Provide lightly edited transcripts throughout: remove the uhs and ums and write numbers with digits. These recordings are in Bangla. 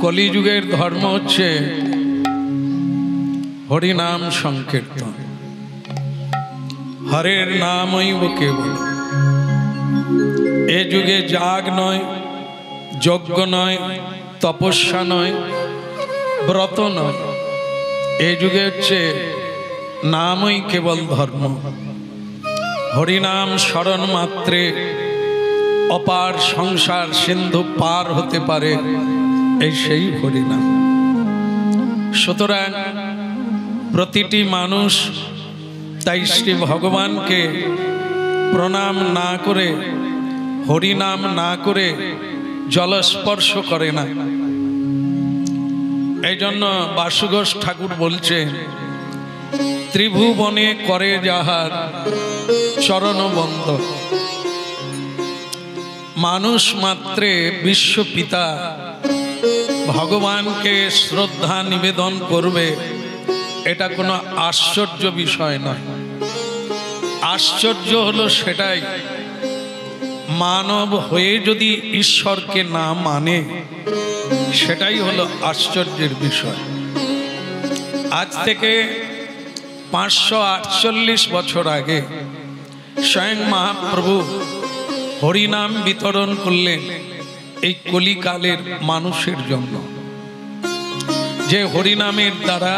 কলিযুগের ধর্ম হচ্ছে হরিনাম সংকীর্তন। হরের নামইব কেবল। এ যুগে যাগ নয়, যজ্ঞ নয়, তপস্যা নয়, ব্রত নয়, এ যুগে হচ্ছে নামই কেবল ধর্ম। হরিনাম স্মরণ মাত্রে অপার সংসার সিন্ধু পার হতে পারে, এই সেই হরিনাম। সুতরাং প্রতিটি মানুষ তাই শ্রী ভগবানকে প্রণাম না করে, হরিনাম না করে জলস্পর্শ করে না। এই জন্য বাসুঘোষ ঠাকুর বলছেন, ত্রিভুবনে করে যাহার চরণবন্ধ। মানুষ মাত্রে বিশ্বপিতা ভগবানকে শ্রদ্ধা নিবেদন করবে, এটা কোনো আশ্চর্য বিষয় নয়। আশ্চর্য হলো সেটাই, মানব হয়ে যদি ঈশ্বরকে না মানে, সেটাই হলো আশ্চর্যের বিষয়। আজ থেকে 548 বছর আগে স্বয়ং মহাপ্রভু হরিনাম বিতরণ করলেন এই কলিকালের মানুষের জন্য, যে হরিনামের দ্বারা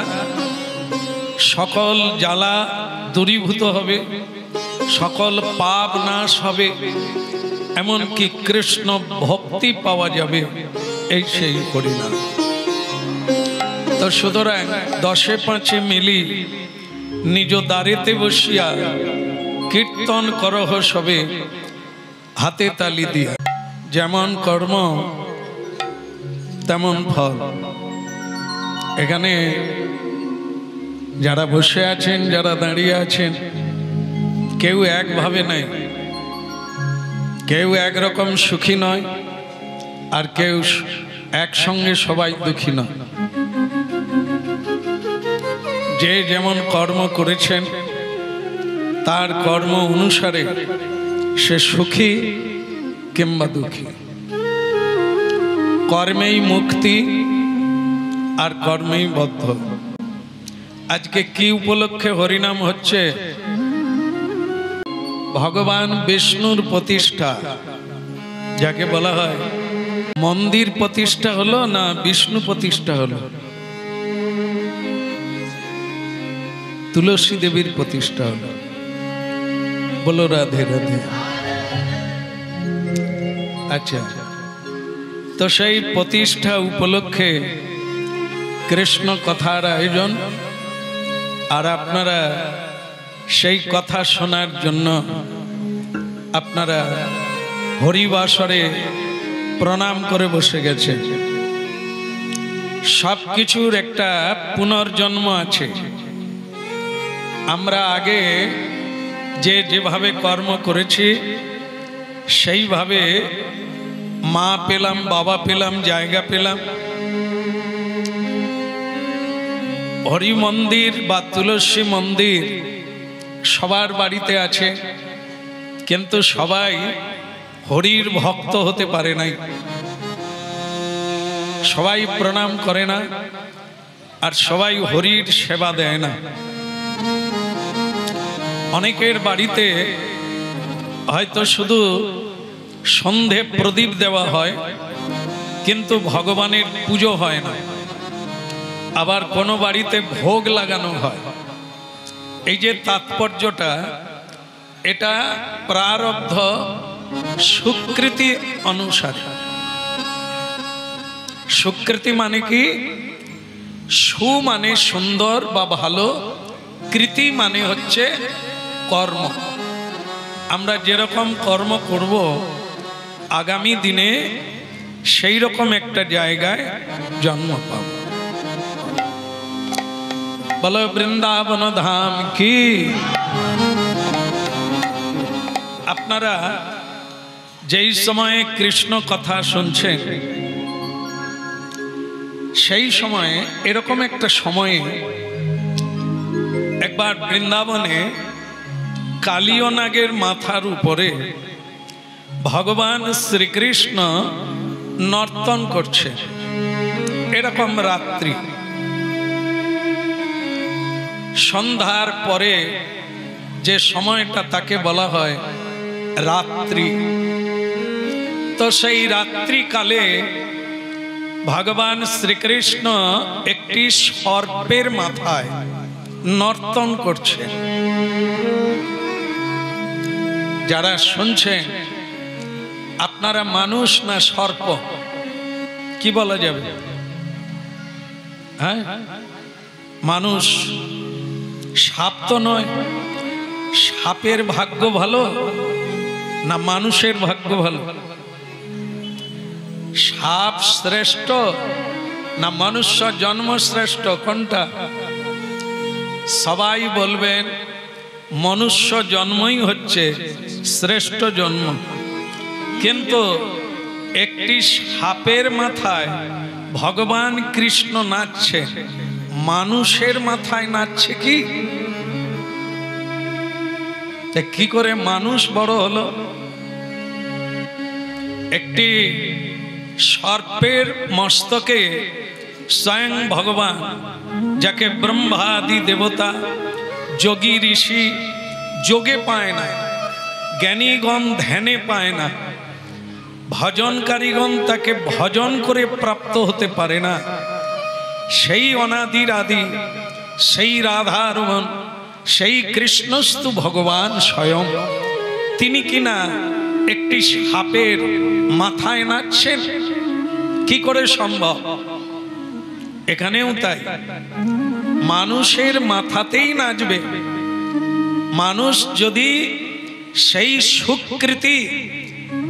সকল জ্বালা দূরীভূত হবে, সকল পাপ নাশ হবে, এমনকি কৃষ্ণ ভক্তি পাওয়া যাবে, এই সেই হরিনাম। তো সুতরাং 10-5 মিলি নিজ দ্বারেতে বসিয়া কীর্তন করহ সবে হাতে তালি দিয়া। যেমন কর্ম তেমন ফল। এখানে যারা বসে আছেন, যারা দাঁড়িয়ে আছেন, কেউ একভাবে নাই, কেউ একরকম সুখী নয়, আর কেউ একসঙ্গে সবাই দুঃখী নয়। যে যেমন কর্ম করেছেন তার কর্ম অনুসারে সে সুখী কিংবা দুঃখী। কর্মেই মুক্তি আর কর্মেই বদ্ধ। আজকে কি উপলক্ষে হরিনাম হচ্ছে? ভগবান বিষ্ণুর প্রতিষ্ঠা, যাকে বলা হয় মন্দির প্রতিষ্ঠা হলো না বিষ্ণু প্রতিষ্ঠা হলো? তুলসী দেবীর প্রতিষ্ঠা হলো। বলো রাধে রাধে। আচ্ছা, তো সেই প্রতিষ্ঠা উপলক্ষে কৃষ্ণ কথার আয়োজন, আর আপনারা সেই কথা শোনার জন্য আপনারা হরিবাসরে প্রণাম করে বসে গেছেন। সব কিছুর একটা পুনর্জন্ম আছে। আমরা আগে যেভাবে কর্ম করেছি সেইভাবে মা পেলাম, বাবা পেলাম, জায়গা পেলাম। হরি মন্দির বা তুলসী মন্দির সবার বাড়িতে আছে, কিন্তু সবাই হরির ভক্ত হতে পারে নাই। সবাই প্রণাম করে না, আর সবাই হরির সেবা দেয় না। অনেকের বাড়িতে হয়তো শুধু সন্ধে প্রদীপ দেওয়া হয়, কিন্তু ভগবানের পুজো হয় না। আবার কোনো বাড়িতে ভোগ লাগানো হয়। এই যে তাৎপর্যটা, এটা প্রারব্ধ সুকৃতি অনুসারে। সুকৃতি মানে কি? সু মানে সুন্দর বা ভালো, কৃতি মানে হচ্ছে কর্ম। আমরা যেরকম কর্ম করব আগামী দিনে সেই রকম একটা জায়গায় জন্ম পাব। বলো বৃন্দাবন ধাম কি। আপনারা যেই সময়ে কৃষ্ণ কথা শুনছেন, সেই সময়ে এরকম একটা সময়ে একবার বৃন্দাবনে কালিয় নাগের মাথার উপরে ভগবান শ্রীকৃষ্ণ নর্তন করছে। এরকম রাত্রি, সন্ধ্যার পরে যে সময়টা তাকে বলা হয় রাত্রি। তো সেই রাত্রিকালে ভগবান শ্রীকৃষ্ণ একটি সর্পের মাথায় নর্তন করছেন। যারা শুনছেন, আপনারা মানুষ না সর্প, কি বলা যাবে? হ্যাঁ, মানুষ। সাপ তো নয়। সাপের ভাগ্য ভালো না মানুষের ভাগ্য ভালো? সাপ শ্রেষ্ঠ না মনুষ্য জন্ম শ্রেষ্ঠ? কোনটা? সবাই বলবেন মনুষ্য জন্মই হচ্ছে শ্রেষ্ঠ জন্ম। কিন্তু একটি সাপের মাথায় ভগবান কৃষ্ণ নাচছে, মানুষের মাথায় নাচছে কি? কি করে মানুষ বড় হলো? একটি সর্পের মস্তকে স্বয়ং ভগবান, যাকে ব্রহ্মাদি দেবতা, যোগী ঋষি যোগে পায় না, জ্ঞানীগণ ধ্যানে পায় না, ভজনকারীগণ তাকে ভজন করে প্রাপ্ত হতে পারে না, সেই অনাদির আদি, সেই রাধারমণ, সেই কৃষ্ণস্তু ভগবান স্বয়ং, তিনি কিনা একটি সাপের মাথায় নাচছেন? কি করে সম্ভব? এখানেও তাই, মানুষের মাথাতেই নাচবে। মানুষ যদি সেই সুকৃতি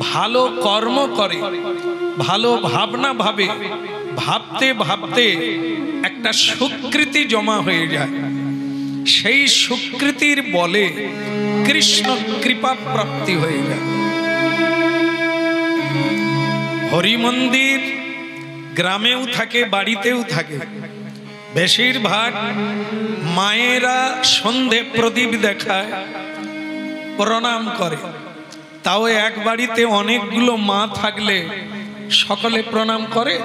ভালো কর্ম করে, ভালো ভাবনা ভাবে, ভাবতে ভাবতে একটা সুকৃতি জমা হয়ে যায়, সেই সুকৃতির বলে কৃষ্ণ কৃপা প্রাপ্তি হয়ে যায়। হরি মন্দির গ্রামেও থাকে, বাড়িতেও থাকে। বেশিরভাগ মায়েরা সন্ধে প্রদীপ দেখায়, প্রণাম করে। তাও এক বাড়িতে অনেকগুলো মা থাকলে সকলে প্রণাম করে?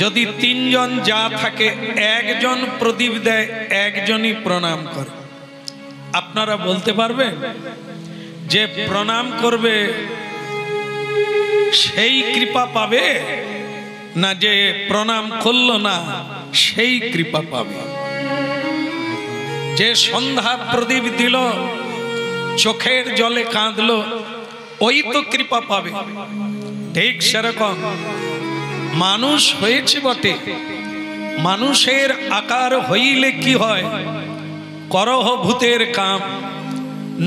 যদি তিনজন যা থাকে, একজন প্রদীপ দেয়, একজনই প্রণাম করে। আপনারা বলতে পারবেন যে প্রণাম করবে সেই কৃপা পাবে, না যে প্রণাম করলো না সেই কৃপা পাবে? যে সন্ধ্যা প্রদীপ দিল, চোখের জলে কাঁদলো, ওই তো কৃপা পাবে। ঠিক সেরকম মানুষ হয়েছে বটে, মানুষের আকার হইলে কি হয়? করহ ভূতের কাম,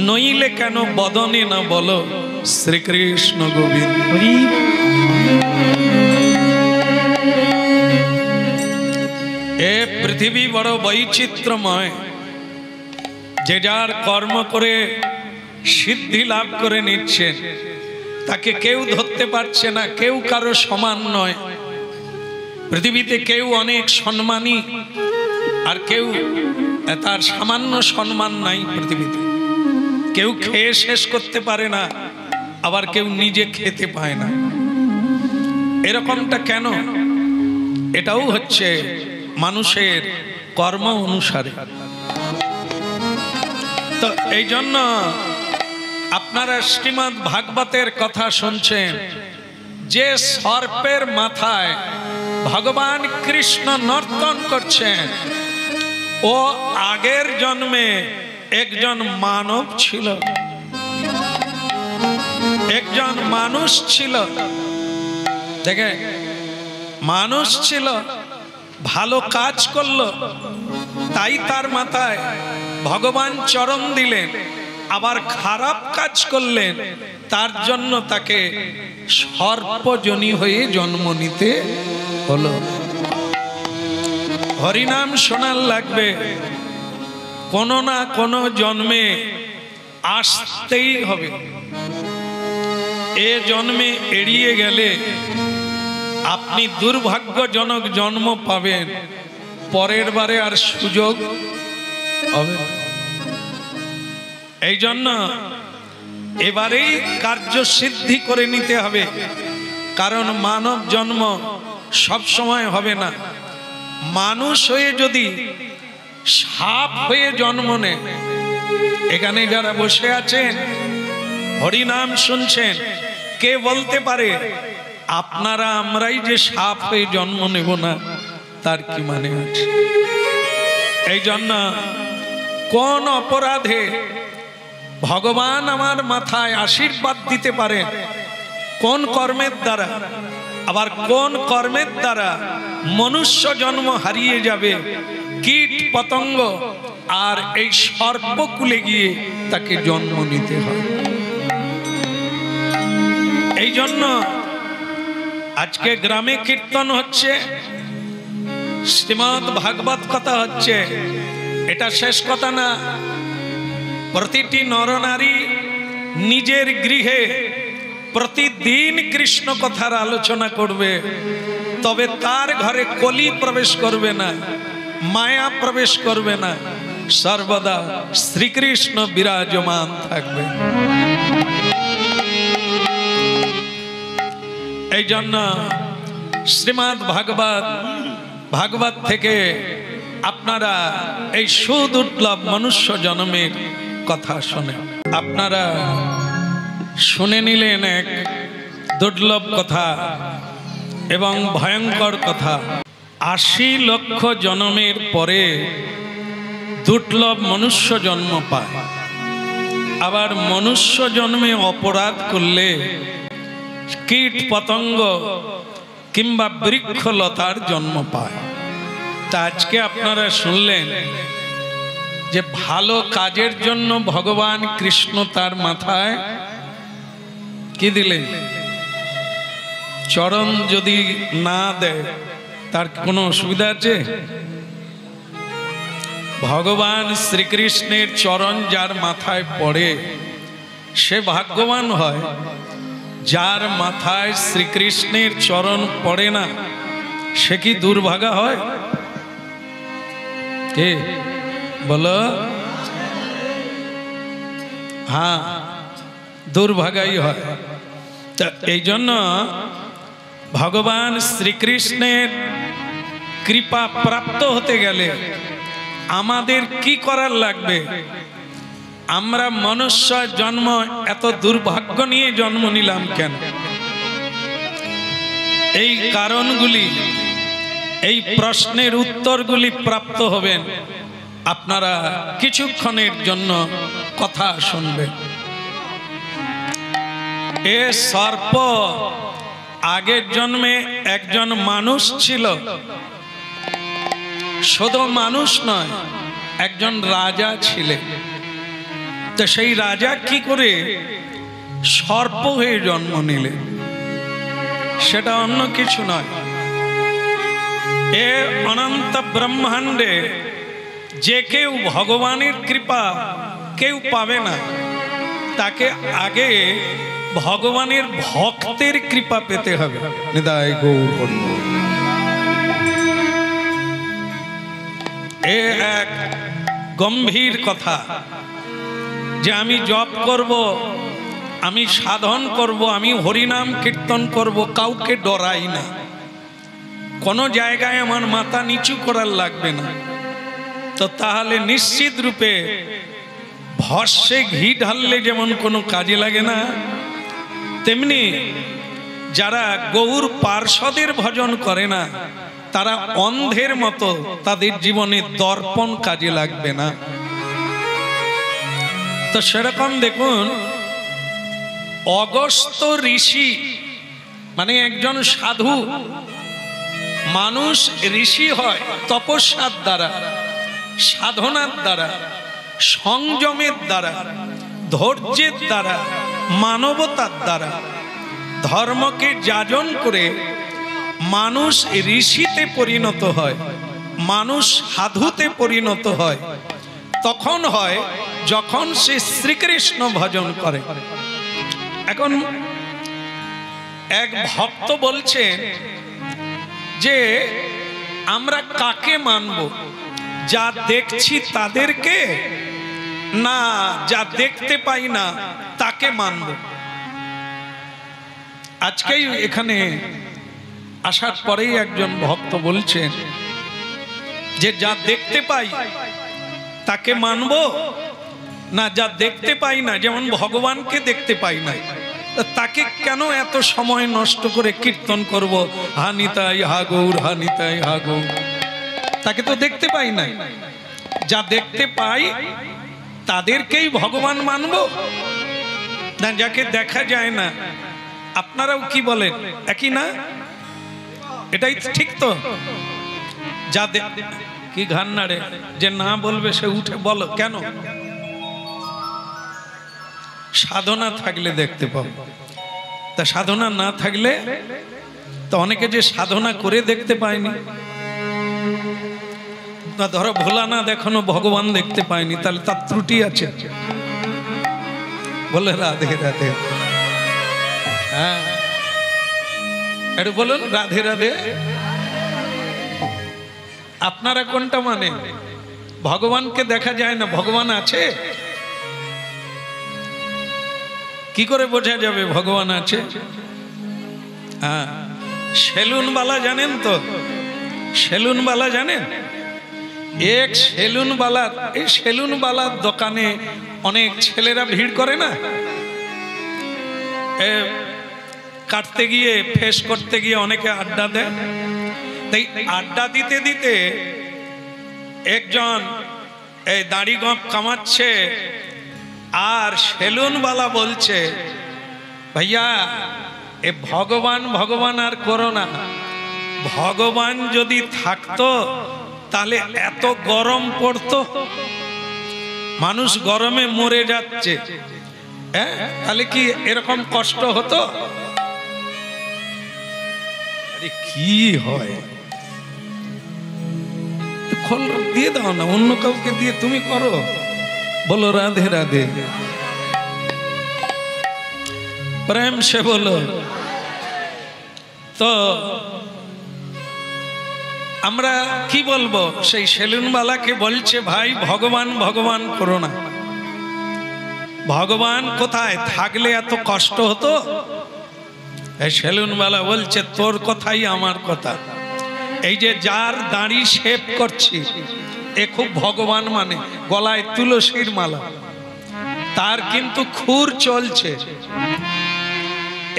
নইলে কেন বদনে না বলো শ্রীকৃষ্ণ গোবিন্দ। এ পৃথিবী বড় বৈচিত্র্যময়। যে যার কর্ম করে সিদ্ধি লাভ করে নিচ্ছে, তাকে কেউ ধরতে পারছে না, কেউ কারো সমান নয়। পৃথিবীতে কেউ অনেক সম্মানী, আর কেউ তার সামান্য সম্মান নাই। পৃথিবীতে কেউ খেয়ে শেষ করতে পারে না, আবার কেউ নিজে খেতে পায় না। এরকমটা কেন? এটাও হচ্ছে মানুষের কর্ম অনুসারে। তো এই জন্য আপনারা শ্রীমদ্ ভাগবতের কথা শুনছেন, যে সর্পের মাথায় ভগবান কৃষ্ণ নর্তন করছেন, ও আগের জন্মে একজন মানব ছিল, একজন মানুষ ছিল। দেখে, মানুষ ছিল, ভালো কাজ করলো, তাই তার মাথায় ভগবান চরণ দিলেন। আবার খারাপ কাজ করলেন, তার জন্য তাকে সর্পজনী হয়ে জন্ম নিতে হলো। হরিনাম শোনার লাগবে, কোনো না কোনো জন্মে আসতেই হবে। এ জন্মে এড়িয়ে গেলে আপনি দুর্ভাগ্যজনক জন্ম পাবেন, পরের বারে আর সুযোগ হবে। এই জন্য এবারেই কার্য সিদ্ধি করে নিতে হবে, কারণ মানব জন্ম সব সময় হবে না। মানুষ হয়ে যদি সাপ হয়ে জন্ম নেয়, এখানে যারা বসে আছেন হরিনাম শুনছেন, কে বলতে পারে আপনারা আমরাই যে সাপ হয়ে জন্ম নেব না? তার কি মানে আছে? এই জন্য কোন অপরাধে ভগবান আমার মাথায় আশীর্বাদ দিতে পারেন, কোন কর্মের দ্বারা, আবার কোন কর্মের দ্বারা মনুষ্য জন্ম হারিয়ে যাবে, কীট পতঙ্গ আর এই সর্পকুলে গিয়ে তাকে জন্ম নিতে হয়। এই জন্য আজকে গ্রামে কীর্তন হচ্ছে, শ্রীমদ্ ভাগবত কথা হচ্ছে, এটা শেষ কথা না। প্রতিটি নরনারী নিজের গৃহে প্রতিদিন কৃষ্ণ কথার আলোচনা করবে, তবে তার ঘরে কলি প্রবেশ করবে না, মায়া প্রবেশ করবে না, সর্বদা শ্রীকৃষ্ণ বিরাজমান থাকবে। এই জন্য শ্রীমদ্ ভাগবত থেকে আপনারা এই সুদুর্লভ মনুষ্য জন্মের কথা শোনেন। আপনারা শুনে নিলেন এক দুর্লভ কথা এবং ভয়ঙ্কর কথা। ৮০ লক্ষ জন্মের পরে দুর্লভ মনুষ্য জন্ম পায়। আবার মনুষ্য জন্মে অপরাধ করলে কীট পতঙ্গ কিংবা বৃক্ষলতার জন্ম পায়। তা আজকে আপনারা শুনলেন যে ভালো কাজের জন্য ভগবান কৃষ্ণ তার মাথায় কি দিলেন? চরণ যদি না দেয় তার কোনো অসুবিধা আছে? ভগবান শ্রীকৃষ্ণের চরণ যার মাথায় পড়ে সে ভাগ্যবান হয়। যার মাথায় শ্রীকৃষ্ণের চরণ পড়ে না সে কি দুর্ভাগা হয়? কে বলো? হ্যাঁ, দুর্ভাগাই হয়। তা এই জন্য ভগবান শ্রীকৃষ্ণের কৃপা প্রাপ্ত হতে গেলে আমাদের কি করার লাগবে? আমরা মনুষ্য জন্ম এত দুর্ভাগ্য নিয়ে জন্ম নিলাম কেন? এই কারণগুলি, এই প্রশ্নের উত্তরগুলি প্রাপ্ত হবেন আপনারা কিছুক্ষণের জন্য কথা শুনবেন। এ সর্প আগের জন্মে একজন মানুষ ছিল, শুধু মানুষ নয়, একজন রাজা ছিলেন। তো সেই রাজা কি করে সর্প হয়ে জন্ম নিলেন? সেটা অন্য কিছু নয়। এ অনন্ত ব্রহ্মাণ্ডে যে কেউ ভগবানের কৃপা কেউ পাবে না, তাকে আগে ভগবানের ভক্তের কৃপা পেতে হবে। নিতাই গৌর হরি। এ এক গম্ভীর কথা যে আমি জপ করব, আমি সাধন করব, আমি হরিনাম কীর্তন করব, কাউকে ডরাই না, কোনো জায়গায় আমার মাথা নিচু করার লাগবে না। তো তাহলে নিশ্চিত রূপে ভস্যে ঘি ঢাললে যেমন কোনো কাজে লাগে না, তেমনি যারা গৌর পার্ষদের ভজন করে না তারা অন্ধের মতো, তাদের জীবনে দর্পণ কাজে লাগবে না। তো সেরকম দেখুন, অগস্ত্য ঋষি মানে একজন সাধু মানুষ ঋষি হয় তপস্যার দ্বারা, সাধনার দ্বারা, সংযমের দ্বারা, ধৈর্যের দ্বারা, মানবতার দ্বারা ধর্মকে যাজন করে মানুষ ঋষিতে পরিণত হয়, মানুষ সাধুতে পরিণত হয়। তখন হয় যখন সে শ্রীকৃষ্ণ ভজন করে। এখন এক ভক্ত বলছেন যে আমরা কাকে মানব, যা দেখছি তাদেরকে, না যা দেখতে পাই না তাকে মানব? আজকেই এখানে আসার পরেই একজন ভক্ত বলছেন যে যা দেখতে পাই তাকে মানবো না যা দেখতে পাই না, যেমন ভগবানকে দেখতে পাই না, তাকে কেন এত সময় নষ্ট করে কীর্তন করব, হানিতাই হা গৌর, হানিতাই হা গৌর। তাকে তো দেখতে পাই না, যা দেখতে পাই তাদেরকেই ভগবান মানব না যাকে দেখা যায় না। আপনারাও কি বলেন, একই না? এটাই ঠিক তো? যা কি ঘান নাড়ে, যে না বলবে সে উঠে বলো কেন? সাধনা থাকলে দেখতে পাবো, তা সাধনা না থাকলে তো অনেকে যে সাধনা করে দেখতে পায়নি, না ধরো ভোলা না দেখানো ভগবান দেখতে পায়নি, তাহলে তার ত্রুটি আছে। বলে রাধে রাধে, হ্যাঁ একটু বলুন রাধে রাধে। আপনারা কোনটা মানে? ভগবানকে দেখা যায় না, ভগবান আছে? কি করে বোঝা যাবে ভগবান আছে? হ্যাঁ, সেলুনওয়ালা জানেন তো? সেলুনওয়ালা জানেন? এক সেলুনওয়ালার, এই সেলুনওয়ালার দোকানে অনেক ছেলেরা ভিড় করে না, কাটতে গিয়ে ফেস করতে গিয়ে অনেকে আড্ডা দেয়। তাই আড্ডা দিতে দিতে একজন এই দাড়ি গোঁফ কামাচ্ছে, আর সেলুনওয়ালা বলছে, ভাইয়া এ ভগবান ভগবান আর করো না, ভগবান যদি থাকতো তাহলে এত গরম পড়তো, মানুষ গরমে মরে যাচ্ছে, হ্যাঁ তাহলে কি এরকম কষ্ট হতো? আরে কি হয়, খোল দিয়ে দাও না, অন্য কাউকে দিয়ে তুমি করো। बोलो राधे राधे, प्रेम से बोलो। तो আমরা কি বলবো? সেই সেলুনওয়ালাকে বলছে, ভাই ভগবান ভগবান করো না, ভগবান কোথায় থাকলে এত কষ্ট হতো? এই সেলুনওয়ালা বলছে, তোর কথাই আমার কথা। এই যে যার দাড়ি শেভ করছি এ খুব ভগবান মানে, গলায় তুলসীর মালা, তার কিন্তু খুর চলছে।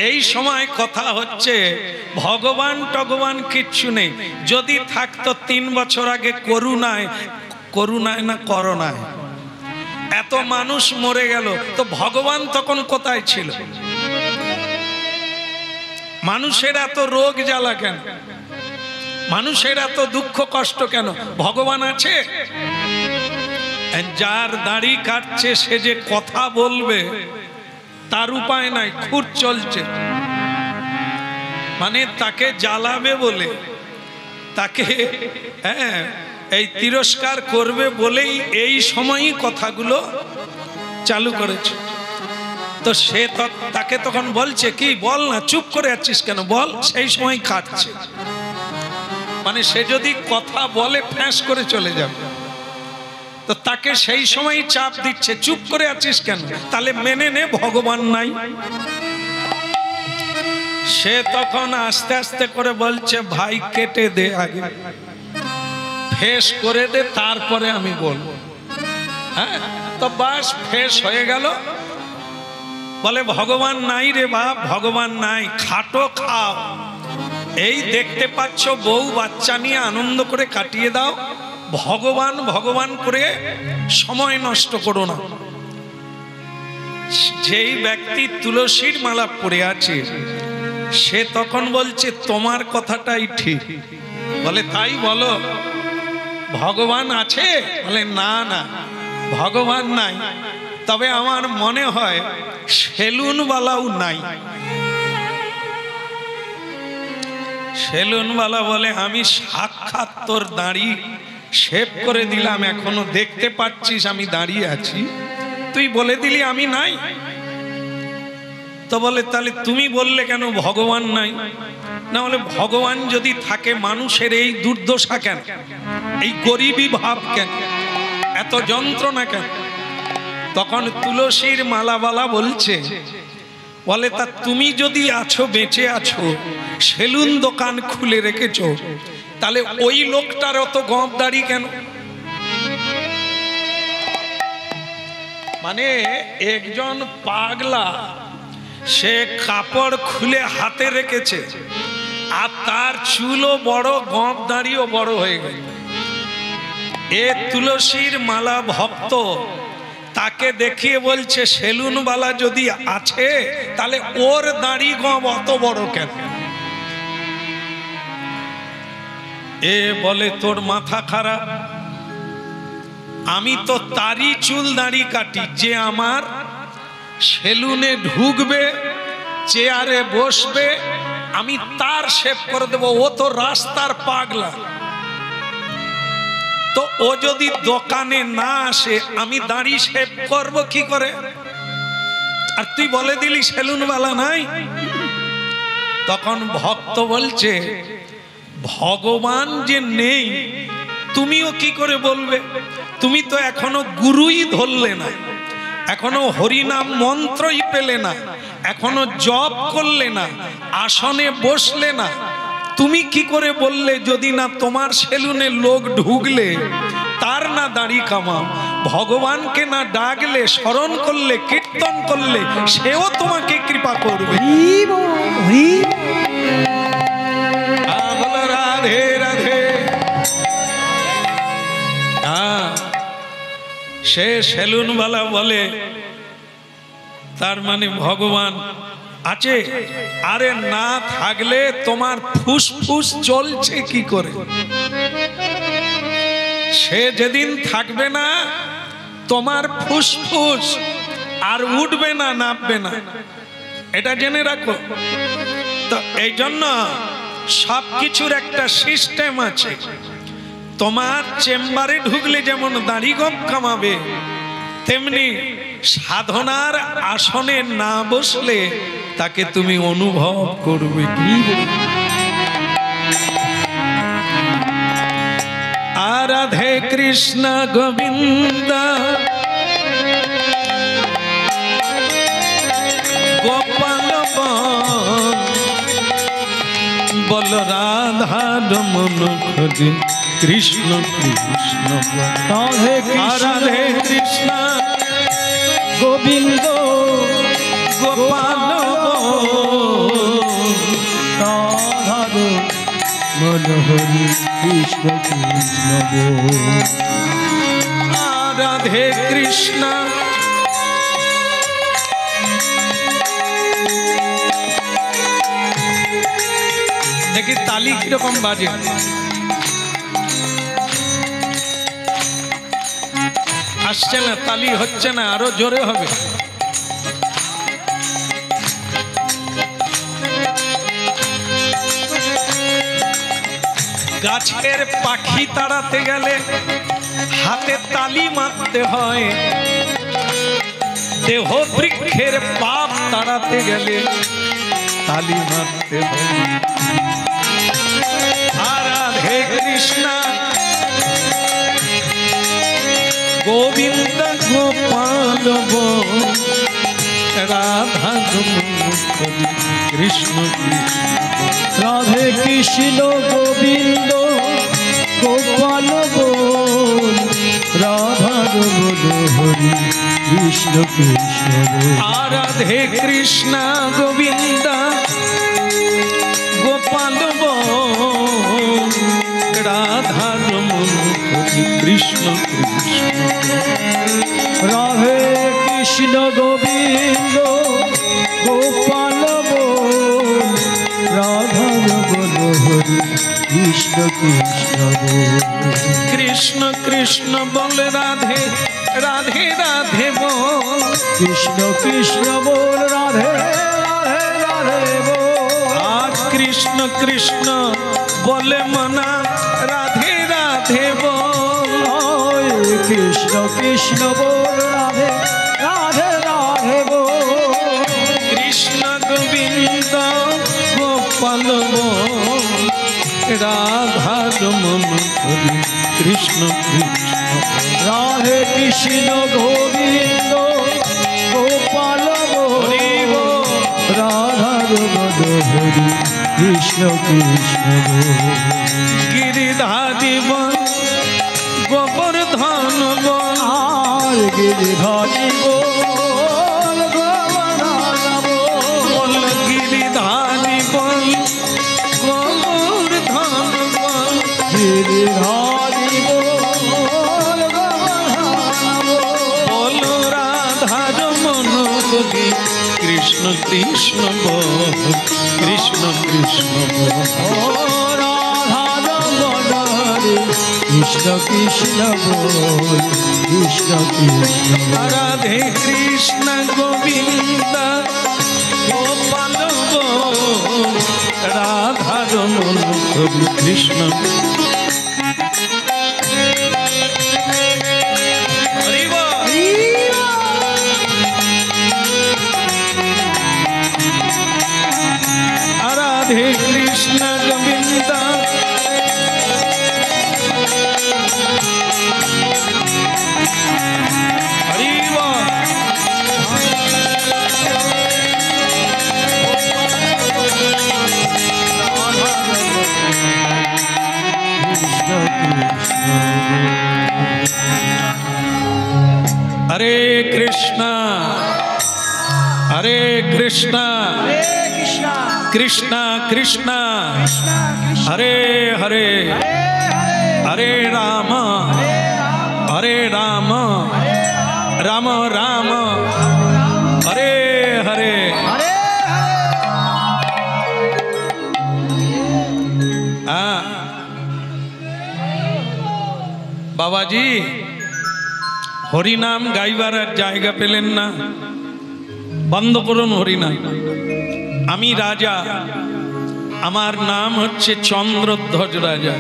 এই সময় কথা হচ্ছে ভগবান টগবান কিচ্ছু নেই। যদি থাকতো 3 বছর আগে করুণায়, করুণায় না করোনায় এত মানুষ মরে গেল, তো ভগবান তখন কোথায় ছিল? মানুষের এত রোগ জ্বালা কেন? মানুষের এত দুঃখ কষ্ট কেন? ভগবান আছে? যার দাড়ি কাটছে সে যে কথা বলবে তার উপায় নাই, খুঁত চলছে, মানে তাকে জ্বালাবে বলে, তাকে হ্যাঁ এই তিরস্কার করবে বলেই এই সময়ই কথাগুলো চালু করেছে। তো সে তাকে তখন বলছে, কি বল না, চুপ করে আছিস কেন, বল। সেই সময় কাটছে, মানে সে যদি কথা বলে ফ্যাঁস করে চলে যাবে, তো তাকে সেই সময় চাপ দিচ্ছে, চুপ করে আছিস কেন, তাহলে মেনে নে ভগবান নাই। সে তখন আস্তে আস্তে করে বলছে, ভাই কেটে দে, আগে ফেস করে দে, তারপরে আমি বলবো। হ্যাঁ, তো বাস ফেস হয়ে গেল। বলে ভগবান নাই রে বাপ, ভগবান নাই, খাটো খাও, এই দেখতে পাচ্ছ বউ বাচ্চা নিয়ে আনন্দ করে কাটিয়ে দাও, ভগবান ভগবান করে সময় নষ্ট করো না। যেই ব্যক্তি তুলসীর মালা পরে আছে সে তখন বলছে, তোমার কথাটাই ঠিক। বলে তাই বলো, ভগবান আছে? বলে না না, ভগবান নাই, তবে আমার মনে হয় সেলুনওয়ালাও নাই। সেলুনওয়ালা বলে, আমি সাক্ষাৎ তোর দাড়ি শেভ করে দিলাম, এখনো দেখতে পাচ্ছিস আমি দাঁড়িয়ে আছি, তুই বলে দিলি আমি নাই। তো বলে, তাহলে তুমি বললে কেন ভগবান নাই? না, বলে ভগবান যদি থাকে মানুষের এই দুর্দশা কেন, এই গরিবী ভাব কেন, এত যন্ত্রণা কেন? তখন তুলসীর মালাওয়ালা বলছে, বলে তা তুমি যদি আছো, বেঁচে আছো, সেলুন দোকান খুলে রেখেছো, তাহলে ওই লোকটার অত গপ দাড়ি কেন? মানে একজন পাগলা, সে কাপড় খুলে হাতে রেখেছে, আর তার চুলও বড়, গপ দাড়িও বড় হয়ে গেল। এ তুলসীর মালা ভক্ত, তাকে দেখিয়ে বলছে সেলুনওয়ালা যদি আছে, তাহলে ওর দাড়ি গপ অত বড় কেন? এ বলে তোর মাথা খারাপ, আমি তো তারই চুল দাড়ি কাটি যে আমার সেলুনে ঢুকবে, চেয়ারে বসবে, আমি তার শেভ করে দেব। ও তো রাস্তার পাগলা, তো ও যদি দোকানে না আসে, আমি দাড়ি শেভ করব কি করে? আর তুই বলে দিলি সেলুনওয়ালা নাই। তখন ভক্ত বলছে ভগবান যে নেই তুমিও কি করে বলবে? তুমি তো এখনো গুরুই ধরলে না, এখনো হরিনাম মন্ত্রই পেলে না, এখনো জপ করলে না, আসনে বসলে না, তুমি কি করে বললে যদি না তোমার সেলুনে লোক ঢুকলে তার না দাড়ি কামাও, ভগবানকে না ডাকলে, স্মরণ করলে, কীর্তন করলে সেও তোমাকে কৃপা করবে। রাধে রাধে। সে সেলুনওয়ালা বলে তার মানে ভগবান আছে? আরে না থাকলে তোমার ফুসফুস চলছে কি করে? সে যেদিন থাকবে না, তোমার ফুসফুস আর উঠবে না, নামবে না, এটা জেনে রাখো। তো এই জন্য সবকিছুর একটা সিস্টেম আছে। তোমার চেম্বারে ঢুকলে যেমন দাড়ি গম কামাবে, তেমনি সাধনার আসনে না বসলে তাকে তুমি অনুভব করবে কি? রাধে কৃষ্ণ গোবিন্দ গোপাল বল রাধা রমন খোঁজে কৃষ্ণ কৃষ্ণ। রাধে রাধে কৃষ্ণ গোবিন্দ গোপাল রাধা রমন হরি কৃষ্ণ কৃষ্ণ। রাধে কৃষ্ণ দেখি তালি কিরকম বাজে। আসছে না, তালি হচ্ছে না, আরো জোরে হবে। গাছের পাখি তাড়াতে গেলে হাতে তালি মারতে হয়, দেহ বৃক্ষের পাপ তাড়াতে গেলে তালি মারতে হয়। রাধে কৃষ্ণ গোবিন্দ গোপাল রাধা কৃষ্ণ রাধে কৃষ্ণ গোবিন্দ গোপাল রাধা হরি কৃষ্ণ কৃষ্ণ। রাধে কৃষ্ণ গোবিন্দ গোপাল রাধা কৃষ্ণ কৃষ্ণ। রাধে কৃষ্ণ গোবিন্দ গোপাল রাধা হরি কৃষ্ণ কৃষ্ণ। কৃষ্ণ কৃষ্ণ বল রাধে রাধে রাধে বল, কৃষ্ণ কৃষ্ণ বল রাধে রাধে রাধে বল। আজ কৃষ্ণ কৃষ্ণ বলে মনা রাধে রাধে বল, কৃষ্ণ কৃষ্ণ বল রাধে রাধে রাধে বল। কৃষ্ণ গোবিন্দ গোপাল রাধা রমন হরি কৃষ্ণ কৃষ্ণ। রাধে কৃষ্ণ গোবিন্দ গোপাল হরি কৃষ্ণ কৃষ্ণ গিরিধারী বল গোবর্ধন বল আর গিরিধারী বল গোবর্ধন বল গিরিধারী বল গোবর্ধন বল গিরিধারী বল গোবর্ধন বল রাধার মনোহরি কৃষ্ণ কৃষ্ণ বল কৃষ্ণ কৃষ্ণ বল কৃষ্ণ কৃষ্ণ বল কৃষ্ণ কৃষ্ণ রাধে কৃষ্ণ গোবিন্দ গোপাল বল রাধার মনোহরি কৃষ্ণ হরি বল। রাধে কৃষ্ণ গোবিন্দ হরি বল। কৃষ্ণ কৃষ্ণ হরে কৃষ্ণ হরে কৃষ্ণ কৃষ্ণ কৃষ্ণ হরে হরে হরে রাম হরে রাম রাম রাম হরে হরে। বাবাজি হরিনাম গাইবার আর জায়গা পেলেন না, বন্ধ করুন হরিনাম। আমি রাজা, আমার নাম হচ্ছে চন্দ্রধ্বজ রাজা।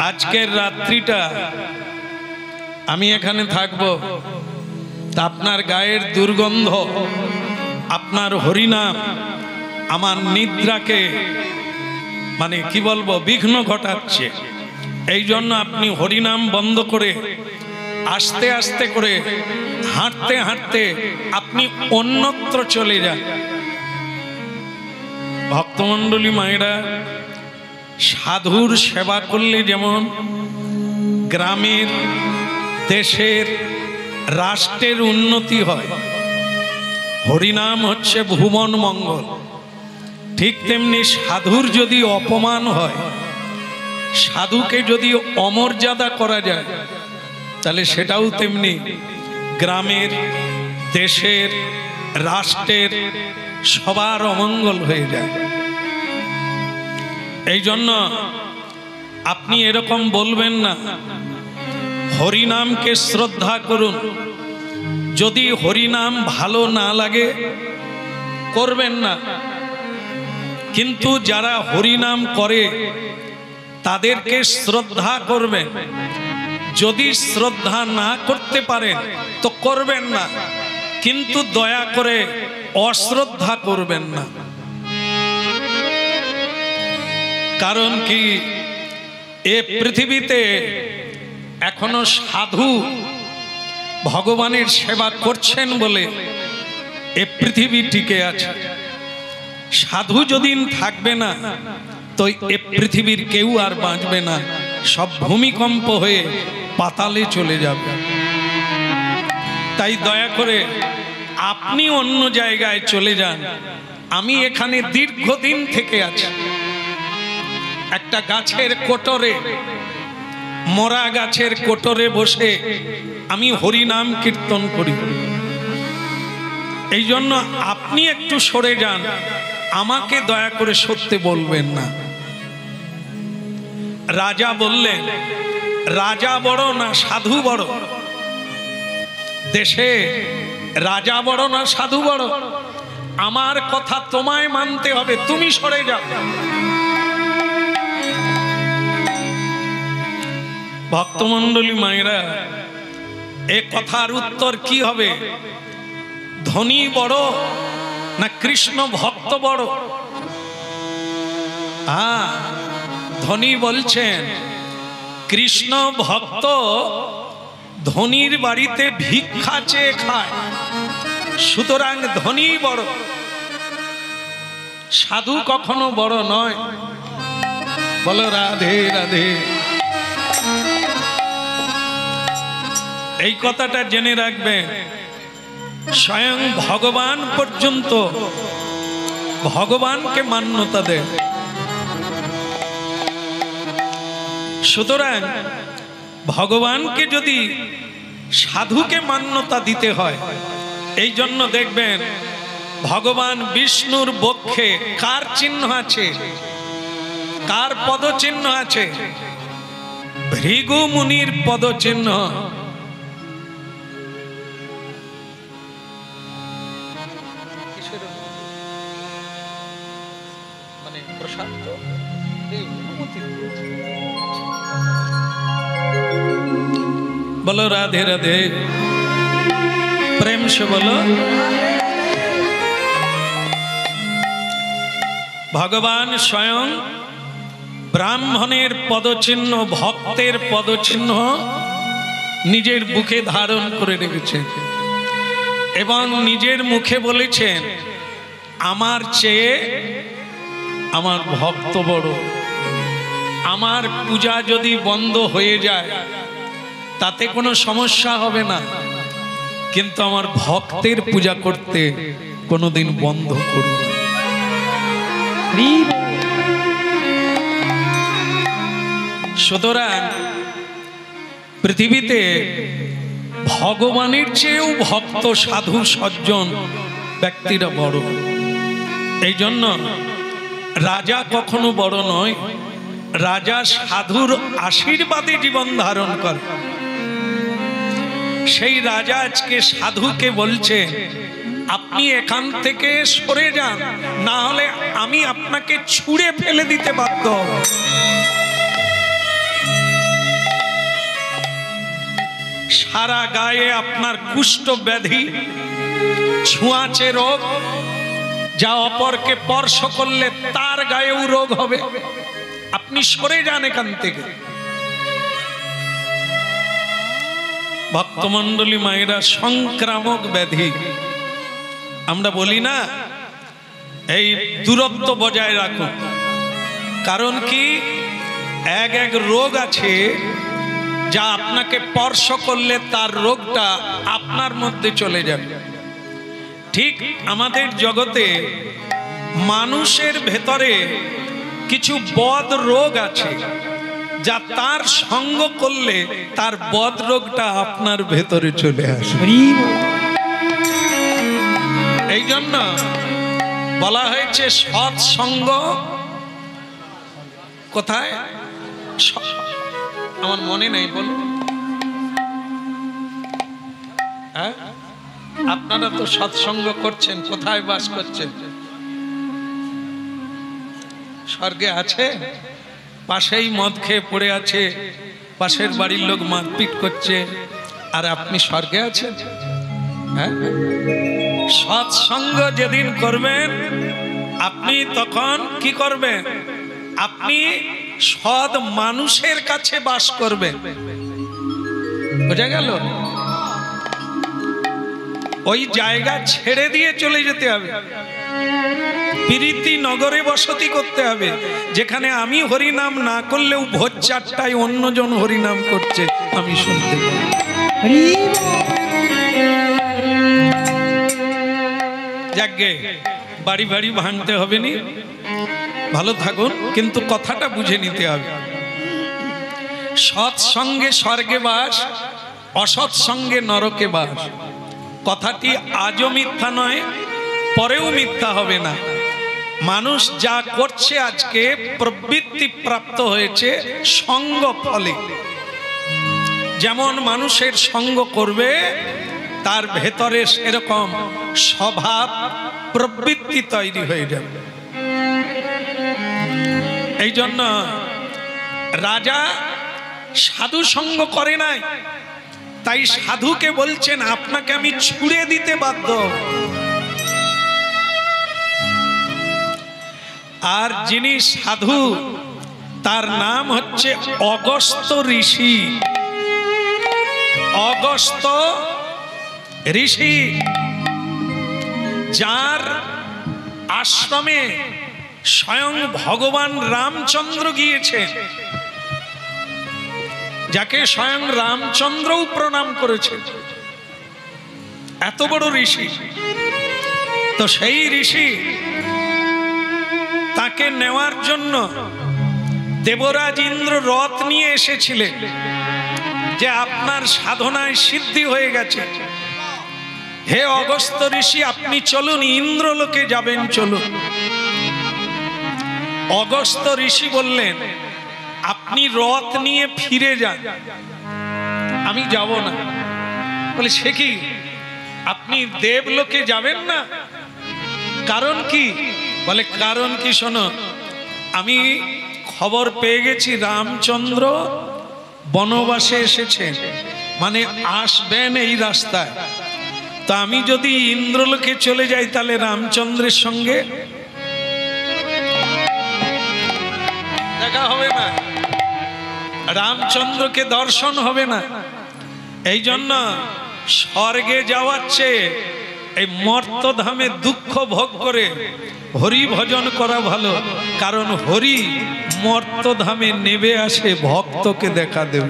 আজকের রাত্রিটা আমি এখানে থাকবো, তা আপনার গায়ের দুর্গন্ধ, আপনার হরিনাম আমার নিদ্রাকে মানে কি বলবো বিঘ্ন ঘটাচ্ছে। এই জন্য আপনি হরিনাম বন্ধ করে আস্তে আস্তে করে হাঁটতে হাঁটতে আপনি অন্যত্র চলে যান। ভক্তমণ্ডলী মায়েরা, সাধুর সেবা করলে যেমন গ্রামের, দেশের, রাষ্ট্রের উন্নতি হয়, হরিনাম হচ্ছে ভুবন মঙ্গল, ঠিক তেমনি সাধুর যদি অপমান হয়, সাধুকে যদি অমর্যাদা করা যায়, তাহলে সেটাও তেমনি গ্রামের, দেশের, রাষ্ট্রের সবার অমঙ্গল হয়ে যায়। এই জন্য আপনি এরকম বলবেন না, হরিনামকে শ্রদ্ধা করুন। যদি হরিনাম ভালো না লাগে করবেন না, কিন্তু যারা হরিনাম করে তাদেরকে শ্রদ্ধা করবেন। যদি শ্রদ্ধা না করতে পারেন তো করবেন না, কিন্তু দয়া করে অশ্রদ্ধা করবেন না। কারণ কি, এ পৃথিবীতে এখনো সাধু ভগবানের সেবা করছেন বলে এ পৃথিবী টিকে আছে। সাধু যদিন থাকবে না তো এ পৃথিবীর কেউ আর বাঁচবে না, সব ভূমিকম্প হয়ে পাতালে চলে যাবে। তাই দয়া করে আপনি অন্য জায়গায় চলে যান, আমি এখানে দীর্ঘদিন থেকে আছি। একটা গাছের কোটরে, মরা গাছের কোটরে বসে আমি হরিনাম কীর্তন করি। এই জন্য আপনি একটু সরে যান, আমাকে দয়া করে সত্যি বলবেন না। রাজা বললেন, রাজা বড় না সাধু বড়? দেশে রাজা বড় না সাধু বড়? আমার কথা তোমায় মানতে হবে, তুমি সরে যাও। ভক্তমণ্ডলী মায়েরা, এ কথার উত্তর কি হবে? ধনী বড় না কৃষ্ণ ভক্ত বড়? ধনী বলছেন কৃষ্ণ ভক্ত ধনীর বাড়িতে ভিক্ষা চেয়ে খায়, সুতরাং ধনী বড়। সাধু কখনো বড় নয়। বলো রাধে রাধে। এই কথাটা জেনে রাখবেন, স্বয়ং ভগবান পর্যন্ত ভগবানকে মান্যতা দেয়। সুতরাং ভগবানকে যদি সাধুকে মান্যতা দিতে হয়, এই জন্য দেখবেন ভগবান বিষ্ণুর বক্ষে কার চিহ্ন আছে, কার পদচিহ্ন আছে? ভৃগু মুনির পদচিহ্ন। মানে প্রসাদ बोलो राधे राधे, प्रेम से बोलो। भगवान स्वयं ब्राह्मणेर पदचिह्न, भक्तेर पदचिह्न निजेर बुके धारण करे रेखेछेन एवं निजेर मुखे बोलेछेन, आमार चेये आमार भक्त बड़। आमार पूजा यदि बंद हये जाय ताते कोनो समस्या होबे ना, किन्तु आमार भक्तेर पूजा करते कोनोदिन बंध करब ना। सुतरां पृथिवीते भगवानेर चेয়েও भक्त साधु सज्जन व्यक्तिरा बड़। এই জন্য राजा कखनो बड़ नय, राजा साधुर आशीर्वादे जीवन धारण करे। সেই রাজা আজকে সাধুকে বলছে, আপনি এখান থেকে সরে যান, না হলে আমি আপনাকে ছুঁড়ে ফেলে দিতে বাধ্য হব। সারা গায়ে আপনার কুষ্ঠ ব্যাধি, ছোঁয়াচে রোগ, যা অপরকে স্পর্শ করলে তার গায়েও রোগ হবে। আপনি সরে যান এখান থেকে। भक्तमंडली मायेरा संक्रामक व्याधि आमरा बोली ना, এই দূরত্ব বজায় রাখুন। কারণ কি, এক এক রোগ আছে যা আপনাকে স্পর্শ করলে তার রোগটা আপনার মধ্যে চলে যাবে। ঠিক আমাদের জগতে মানুষের ভেতরে কিছু বদ রোগ আছে যা তার সঙ্গ করলে তার বদ রোগটা আপনার ভেতরে চলে আসে। এই জন্য বলা হয়েছে সৎসঙ্গ কোথায়, আমার মনে নেই, বলুন। হ্যাঁ, আপনারা তো সৎসঙ্গ করছেন, কোথায় বাস করছেন? স্বর্গে আছে? পাশেই মদ খেয়ে পড়ে আছে, পাশের বাড়ির লোক মারপিট করছে, আর আপনি স্বর্গে আছেন? হ্যাঁ, সৎসঙ্গ যেদিন করবেন আপনি তখন কি করবেন? আপনি সৎ মানুষের কাছে বাস করবেন। বোঝা গেল? ওই জায়গা ছেড়ে দিয়ে চলে যেতে হবে। প্রীতি নগরে বসতি করতে হবে, যেখানে আমি হরিনাম না করলেও ভোর 4টায় অন্যজন হরিনাম করছে আমি শুনতে পাই। যাকে বাড়ি বাড়ি ভাঙতে হবে নি, ভালো থাকুন, কিন্তু কথাটা বুঝে নিতে হবে। সৎসঙ্গে স্বর্গে বাস, অসৎসঙ্গে নরকে বাস। কথাটি আজও মিথ্যা নয়, পরেও মিথ্যা হবে না। মানুষ যা করছে আজকে প্রবৃত্তি প্রাপ্ত হয়েছে সঙ্গ ফলে। যেমন মানুষের সঙ্গ করবে তার ভেতরে সেরকম স্বভাব প্রবৃত্তি তৈরি হয়ে যাবে। এই জন্য রাজা সাধু সঙ্গ করে নাই, তাই সাধুকে বলছেন আপনাকে আমি ছুঁড়ে দিতে বাধ্য। আর যিনি সাধু তার নাম হচ্ছে অগস্ত্য ঋষি। অগস্ত্য ঋষি, যার আশ্রমে স্বয়ং ভগবান রামচন্দ্র গিয়েছেন, যাকে স্বয়ং রামচন্দ্রও প্রণাম করেছে, এত বড় ঋষি। তো সেই ঋষি তাকে নেওয়ার জন্য দেবরাজ ইন্দ্র রথ নিয়ে এসেছিলেন, যে আপনার সাধনায় সিদ্ধি হয়ে গেছে, হে অগস্ত্য ঋষি আপনি চলুন, ইন্দ্রলোকে যাবেন, চলুন। অগস্ত্য ঋষি বললেন, আপনি রথ নিয়ে ফিরে যান, আমি যাব না। বলে, সে কি, আপনি দেবলোকে যাবেন না? কারণ কি? বলে, কারণ কি শোনো, আমি খবর পেয়ে গেছি রামচন্দ্র বনবাসে এসেছেন, মানে আসবেন এই রাস্তায়। তা আমি যদি ইন্দ্রলোকে চলে যাই তাহলে রামচন্দ্রের সঙ্গে দেখা হবে না, রামচন্দ্রকে দর্শন হবে না। এই জন্য স্বর্গে যাওয়ার চেয়ে এই মর্তধামে দুঃখ ভোগ করে হরি ভজন করা ভালো, কারণ হরি মর্তধামে নেবে আসে ভক্তকে দেখা দেবে।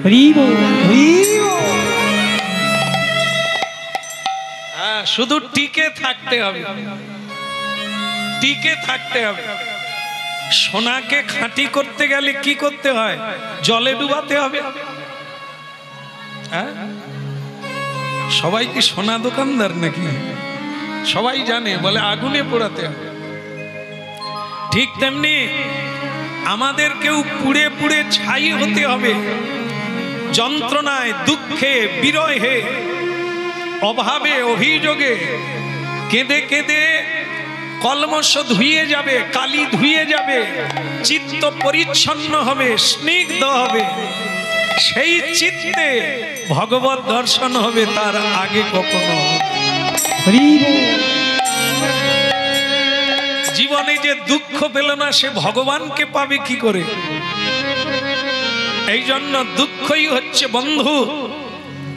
হ্যাঁ, শুধু টিকে থাকতে হবে, টিকে থাকতে হবে। সোনাকে খাঁটি করতে গেলে কি করতে হয়? জলে ডুবাতে হবে। হ্যাঁ, সবাই কি সোনা দোকানদার নাকি? সবাই জানে, বলে আগুনে পোড়াতে হবে। ঠিক তেমনি আমাদেরকেও পুড়ে পুড়ে ছাই হতে হবে, যন্ত্রণায়, দুঃখে, বিরহে, অভাবে, অভিযোগে কেঁদে কেঁদে কলমশ ধুয়ে যাবে, কালি ধুয়ে যাবে, চিত্ত পরিচ্ছন্ন হবে, স্নিগ্ধ হবে। সেই চিত্তে ভগবত দর্শন হবে, তার আগে কখনো। জীবনে যে দুঃখ পেল না, সে ভগবানকে পাবে কি করে? এই জন্য দুঃখই হচ্ছে বন্ধু,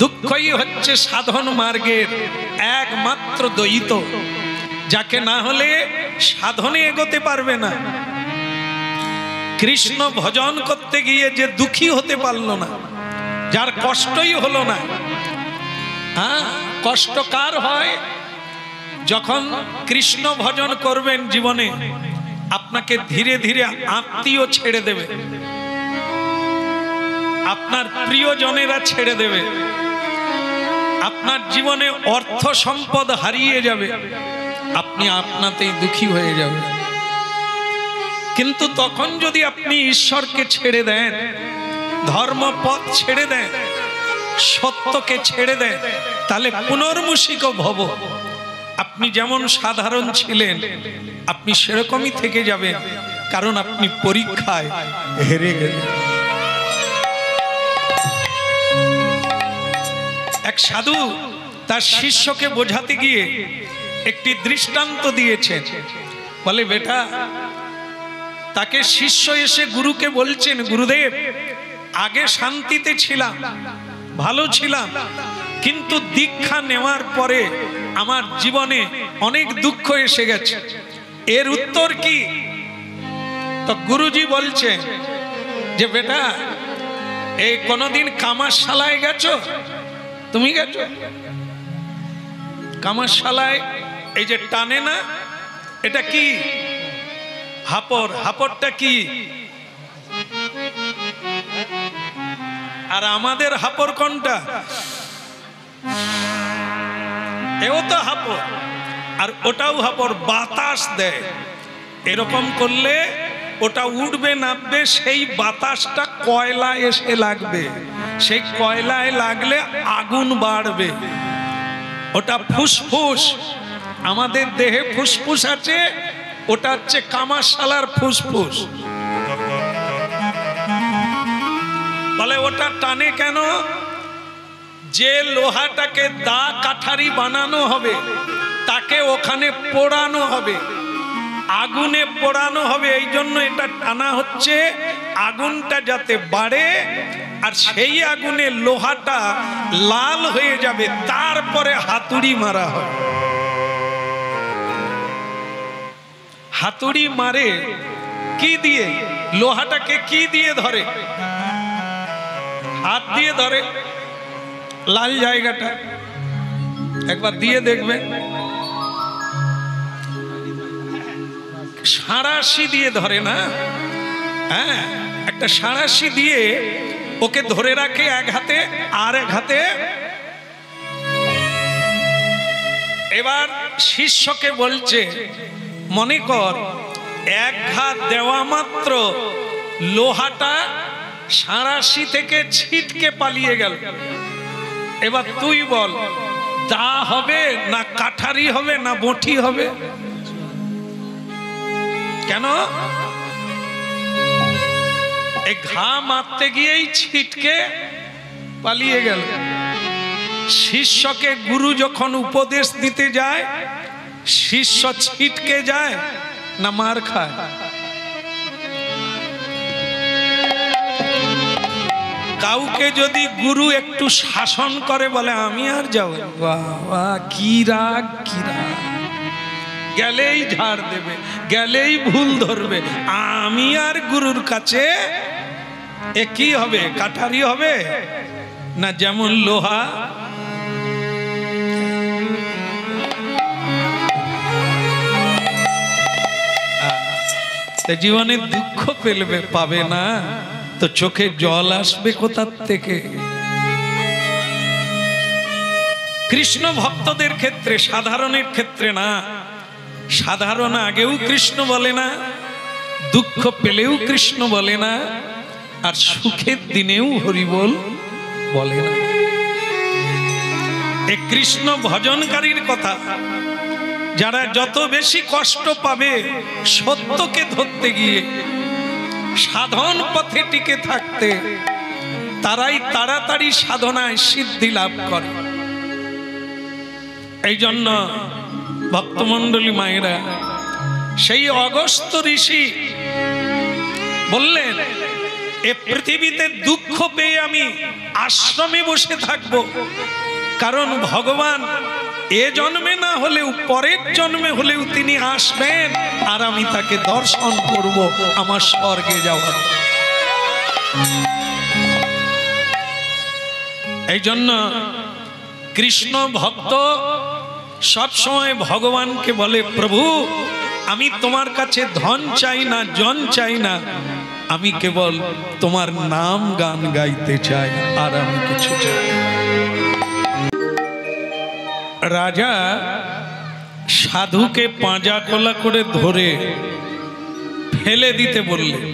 দুঃখই হচ্ছে সাধন মার্গের একমাত্র দ্বৈত, যাকে না হলে সাধনে এগোতে পারবে না। কৃষ্ণ ভজন করতে গিয়ে যে দুঃখী হতে পারলো না, যার কষ্টই হলো না, হ্যাঁ, কষ্ট কার হয়? যখন কৃষ্ণ ভজন করবেন জীবনে, আপনাকে ধীরে ধীরে আত্মীয় ছেড়ে দেবে, আপনার প্রিয়জনেরা ছেড়ে দেবে, আপনার জীবনে অর্থ সম্পদ হারিয়ে যাবে, আপনি আপনাতেই দুঃখী হয়ে যাবেন। কিন্তু তখন যদি আপনি ঈশ্বরকে ছেড়ে দেন, ধর্মপথ ছেড়ে দেন, সত্যকে ছেড়ে দেন, তাহলে পুনর্মুষিক ভব, আপনি যেমন সাধারণ ছিলেন আপনি সেরকমই থেকে যাবেন, কারণ আপনি পরীক্ষায় হেরে গেলেন। এক সাধু তার শিষ্যকে বোঝাতে গিয়ে একটি দৃষ্টান্ত দিয়েছেন। বলে, বেটা, তাকে শিষ্য এসে গুরুকে বলছেন, গুরুদেব, আগে শান্তিতে ছিলাম, ভালো ছিলাম, কিন্তু দীক্ষা নেওয়ার পরে আমার জীবনে অনেক দুঃখ এসে গেছে, এর উত্তর কি? তো গুরুজি বলছে যে, বেটা, এই কোনদিন কামারশালায় গেছো? তুমি গেছো? কামারশালায় এই যে টানে না, এটা কি? হাপড়। হাপড়টা কি? আর আমাদের হাপড় কোনটা? এও তো হাপড়, আর ওটাও হাপড়, বাতাস দেয়। এরকম করলে ওটা উঠবে নামবে, সেই বাতাসটা কয়লায় এসে লাগবে, সেই কয়লায় লাগলে আগুন বাড়বে। ওটা ফুসফুস, আমাদের দেহে ফুসফুস আছে, ওটা হচ্ছে কামারশালার ফুসফুস। বলে, ওটা টানে কেন? যে লোহাটাকে দা কাঠারি বানানো হবে, তাকে ওখানে পোড়ানো হবে, আগুনে পোড়ানো হবে। এই জন্য এটা টানা হচ্ছে, আগুনটা যাতে বাড়ে, আর সেই আগুনে লোহাটা লাল হয়ে যাবে, তারপরে হাতুড়ি মারা হয়। হাতুড়ি মারে কি দিয়ে? লোহাটাকে কি দিয়ে ধরে? হাত দিয়ে ধরে। লাল জায়গাটা একবার দিয়ে দেখবে। সাঁড়াশি দিয়ে ধরে না? হ্যাঁ, একটা সাঁড়াশি দিয়ে ওকে ধরে রাখে এক হাতে, আর এক হাতে। এবার শিষ্যকে বলছে, মনে কর এক ঘাত দেওয়া মাত্র লোহাটা সাঁড়াশি থেকে ছিটকে পালিয়ে গেল। এবার তুই বল, দা হবে না কাঠারি হবে না বটি হবে? কেন? এই ঘা মারতে গিয়েই ছিটকে পালিয়ে গেল। শিষ্যকে গুরু যখন উপদেশ দিতে যায়, শিষ্য ছিটকে যায় না মার খায়? কাউকে যদি গুরু একটু শাসন করে, বলে আমি আর যাব, বাবা কি রাগ, কি রাগ, গেলেই ঝাড় দেবে, গেলেই ভুল ধরবে। আমি আর গুরুর কাছে এ কি হবে? কাঠারি হবে না যেমন লোহা? জীবনে দুঃখ পাবে না তো চোখে জল আসবে কোথার থেকে? কৃষ্ণ ভক্তদের ক্ষেত্রে, সাধারণের ক্ষেত্রে না। সাধারণ আগেও কৃষ্ণ বলে না, দুঃখ পেলেও কৃষ্ণ বলে না, আর সুখের দিনেও হরিবোল বলে না। এ কৃষ্ণ ভজনকারীর কথা। যারা যত বেশি কষ্ট পাবে সত্যকে ধরতে গিয়ে, সাধন পথে টিকে থাকতে, তারাই তাড়াতাড়ি সাধনায় সিদ্ধি লাভ করে। এই জন্য ভক্তমণ্ডলী মায়েরা, সেই অগস্ত্য ঋষি বললেন, এ পৃথিবীতে দুঃখ পেয়ে আমি আশ্রমে বসে থাকব, কারণ ভগবান এ জন্মে না হলেও পরের জন্মে হলেও তিনি আসবেন, আর আমি তাকে দর্শন করব আমার স্বর্গে যাওয়ার। এই জন্য কৃষ্ণ ভক্ত সব সময় ভগবানকে বলে, প্রভু আমি তোমার কাছে ধন চাই না, জন চাই না, আমি কেবল তোমার নাম গান গাইতে চাই, আর আমি কিছু চাই না। রাজা সাধুকে পাঁজা কলা করে ধরে ফেলে দিতে বললেন,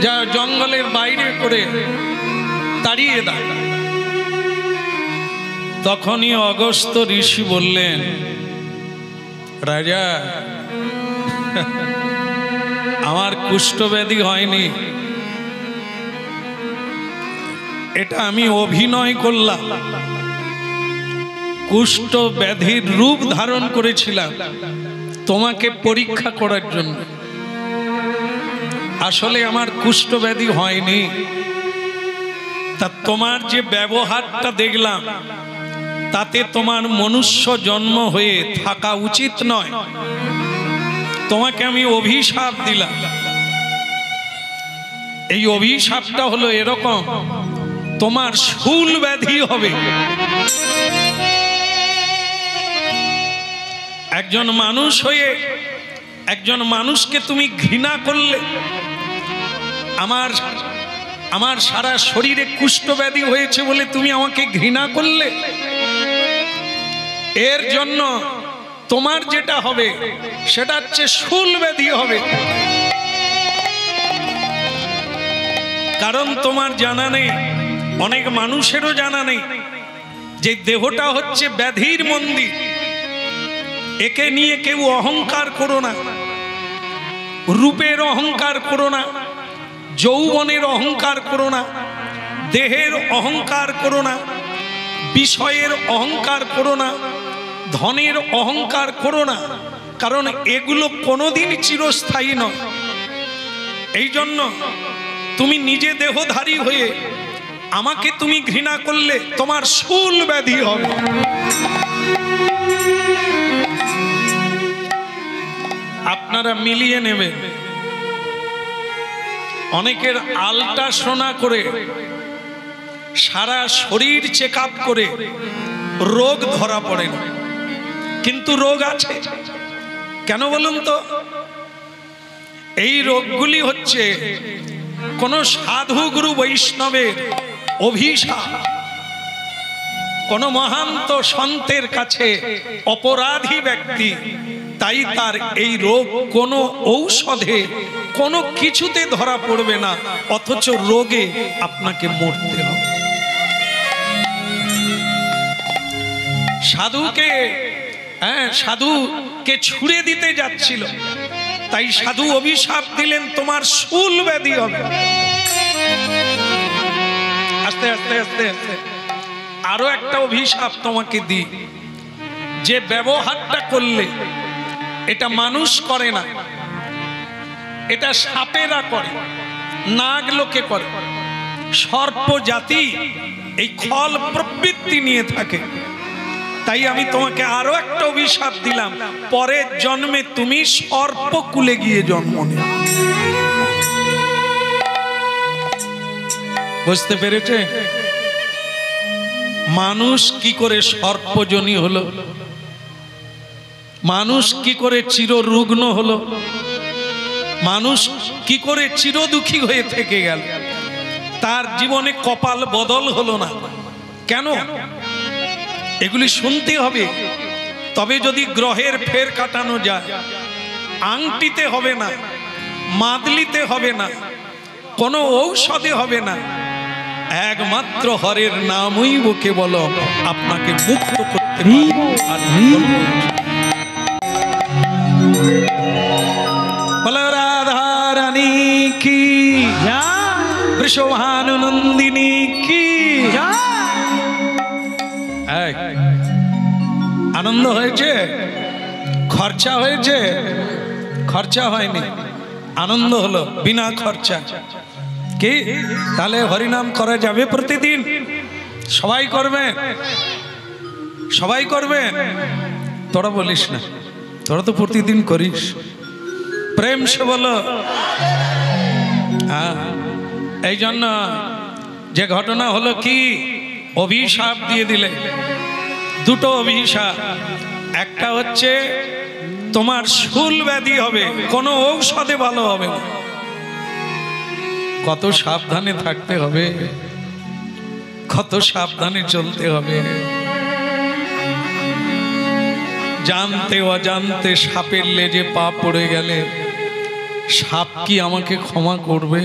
যা জঙ্গলের বাইরে করে তাড়িয়ে দাও। তখনই অগস্ত্য ঋষি বললেন, রাজা আমার কুষ্ঠব্যাধি হয়নি, এটা আমি অভিনয় করলাম, কুষ্ঠ ব্যাধির রূপ ধারণ করেছিলাম তোমাকে পরীক্ষা করার জন্য। আসলে আমার কুষ্ঠ ব্যাধি হয়নি। তা তোমার যে ব্যবহারটা দেখলাম, তাতে তোমার মনুষ্য জন্ম হয়ে থাকা উচিত নয়, তোমাকে আমি অভিশাপ দিলাম। এই অভিশাপটা হলো এরকম, তোমার শূল ব্যাধি হবে। একজন মানুষ হয়ে একজন মানুষকে তুমি ঘৃণা করলে, আমার সারা শরীরে কুষ্ঠব্যাধি হয়েছে বলে তুমি আমাকে ঘৃণা করলে, এর জন্য তোমার যেটা হবে সেটা হচ্ছে শূল ব্যাধি হবে। কারণ তোমার জানা নেই, অনেক মানুষেরও জানা নেই যে দেহটা হচ্ছে ব্যাধির মন্দির। একে নিয়ে কেউ অহংকার করো না, রূপের অহংকার করো না, যৌবনের অহংকার করো না, দেহের অহংকার করো না, বিষয়ের অহংকার করো না, ধনের অহংকার করো না, কারণ এগুলো কোনোদিন চিরস্থায়ী নয়। এই জন্য তুমি নিজে দেহধারী হয়ে আমাকে তুমি ঘৃণা করলে তোমার শূল ব্যাধি হবে। আপনারা মিলিয়ে নেবেন। অনেকের আল্ট্রাসোনা করে সারা শরীর চেক আপ করে রোগ ধরা পড়ে না, কিন্তু রোগ আছে। কেন বলুন তো? এই রোগগুলি হচ্ছে কোন সাধু গুরু বৈষ্ণবের অভিশাপ, কোন মহান্ত সন্তের কাছে অপরাধী ব্যক্তি, তাই তার এই রোগ কোনো ঔষধে কোনো কিছুতে ধরা পড়বে না, অথচ রোগে আপনাকে মরতে হবে। সাধুকে ছুঁড়ে দিতে যাচ্ছিল, তাই সাধু অভিশাপ দিলেন তোমার শূল ব্যাধি হবে। আস্তে আস্তে আস্তে আস্তে আরো একটা অভিশাপ তোমাকে দিই, যে ব্যবহারটা করলে এটা মানুষ করে না, এটা সাপেরা করে, নাগ লোকে করে, সর্প জাতি এই খল প্রবৃত্তি নিয়ে থাকে। তাই আমি তোমাকে আরো একটা অভিশাপ দিলাম, পরের জন্মে তুমি সর্পকুলে গিয়ে জন্ম নেবে। বুঝতে পেরেছে? মানুষ কি করে সর্পজনী হলো, মানুষ কি করে চিররুগ্ন হলো, মানুষ কি করে চিরদুঃখী হয়ে থেকে গেল, তার জীবনে কপাল বদল হলো না কেন? এগুলি শুনতে হবে, তবে যদি গ্রহের ফের কাটানো যায়। আংটিতে হবে না, মাদলিতে হবে না, কোনো ঔষধে হবে না, একমাত্র হরের নামই বুকে বলো আপনাকে মুক্ত করতে বলো। রাধা রানী কি, বৃষভানুনন্দিনী কি। আনন্দ হয়েছে? খরচা হয়েছে? খরচা হয়নি, আনন্দ হলো বিনা খরচা। কি তাহলে হরিনাম করা যাবে প্রতিদিন? সবাই করবে, সবাই করবে। তোরা বলিস না, তোরা তো প্রতিদিন করিস। প্রেম সে বলো। হ্যাঁ, এই জন্য যে ঘটনা হলো কি, অভিশাপ দিয়ে দিলে। দুটো অভিশাপ, একটা হচ্ছে তোমার শূল ব্যাধি হবে, কোনো ঔষধে ভালো হবে না। কত সাবধানে থাকতে হবে, কত সাবধানে চলতে হবে। জানতে অজান্তে সাপের লেজে পা পড়ে গেলে সাপ কি আমাকে ক্ষমা করবে?